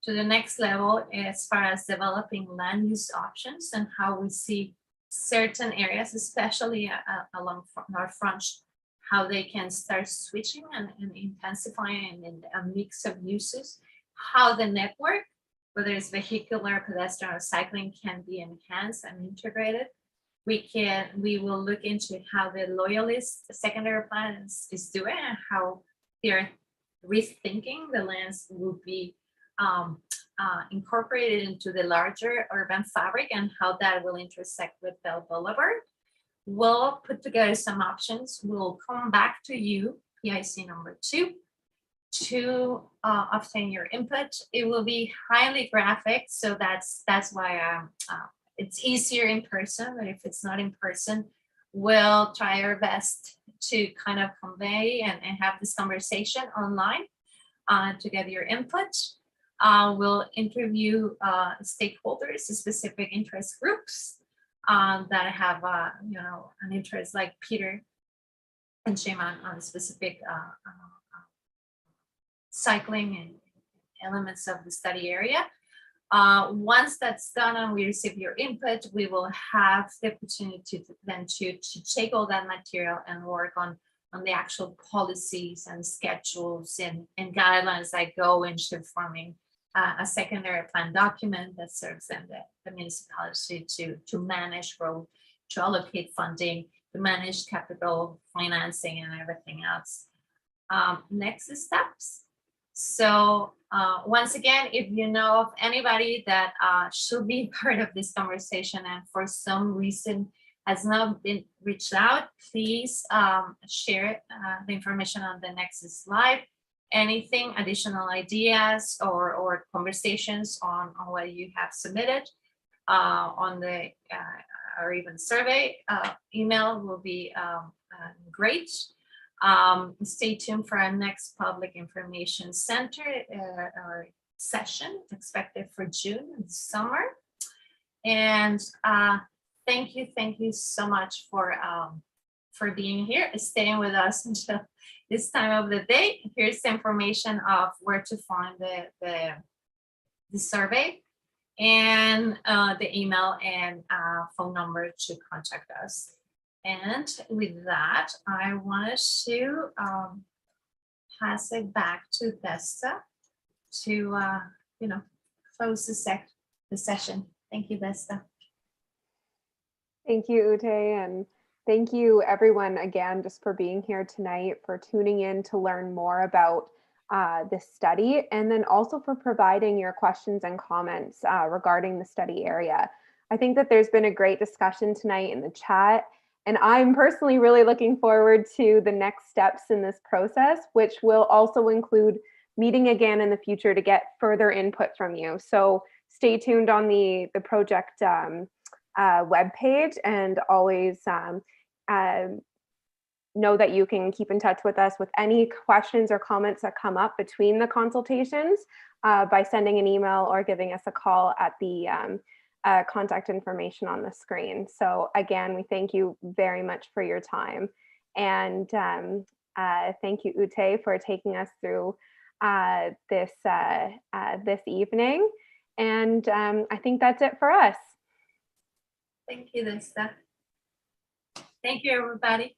to the next level as far as developing land use options and how we see certain areas, especially along North Front, how they can start switching and intensifying and a mix of uses, how the network, whether it's vehicular, pedestrian, or cycling, can be enhanced and integrated. We will look into how the Loyalist secondary plan is doing and how they're rethinking the lands will be incorporated into the larger urban fabric and how that will intersect with Belle Boulevard. We'll put together some options. We'll come back to you, PIC number 2, to obtain your input. It will be highly graphic, so that's why it's easier in person, but if it's not in person, we'll try our best to kind of convey and have this conversation online to get your input. We'll interview stakeholders, specific interest groups that have an interest, like Peter and Shema on specific cycling and elements of the study area. Once that's done and we receive your input, we will have the opportunity to take all that material and work on the actual policies and schedules and guidelines that go into forming a secondary plan document that serves them, the municipality, to manage road, to allocate funding, to manage capital financing and everything else. Next steps. So once again, if you know of anybody that should be part of this conversation and for some reason has not been reached out, please share the information on the next slide. Anything, additional ideas or conversations on what you have submitted on the or even survey email will be great. Stay tuned for our next Public Information Center or session expected for June in the summer. And thank you so much for being here, staying with us until this time of the day. Here's the information of where to find the survey and the email and phone number to contact us. And with that, I wanted to pass it back to Vesta to close the session. Thank you, Vesta. Thank you, Ute, and thank you everyone again just for being here tonight, for tuning in to learn more about this study, and then also for providing your questions and comments regarding the study area. I think that there's been a great discussion tonight in the chat, and I'm personally really looking forward to the next steps in this process, which will also include meeting again in the future to get further input from you. So stay tuned on the project webpage, and always know that you can keep in touch with us with any questions or comments that come up between the consultations by sending an email or giving us a call at the contact information on the screen. So again, we thank you very much for your time, and thank you, Ute, for taking us through this evening. And I think that's it for us. Thank you, Vesta. Thank you, everybody.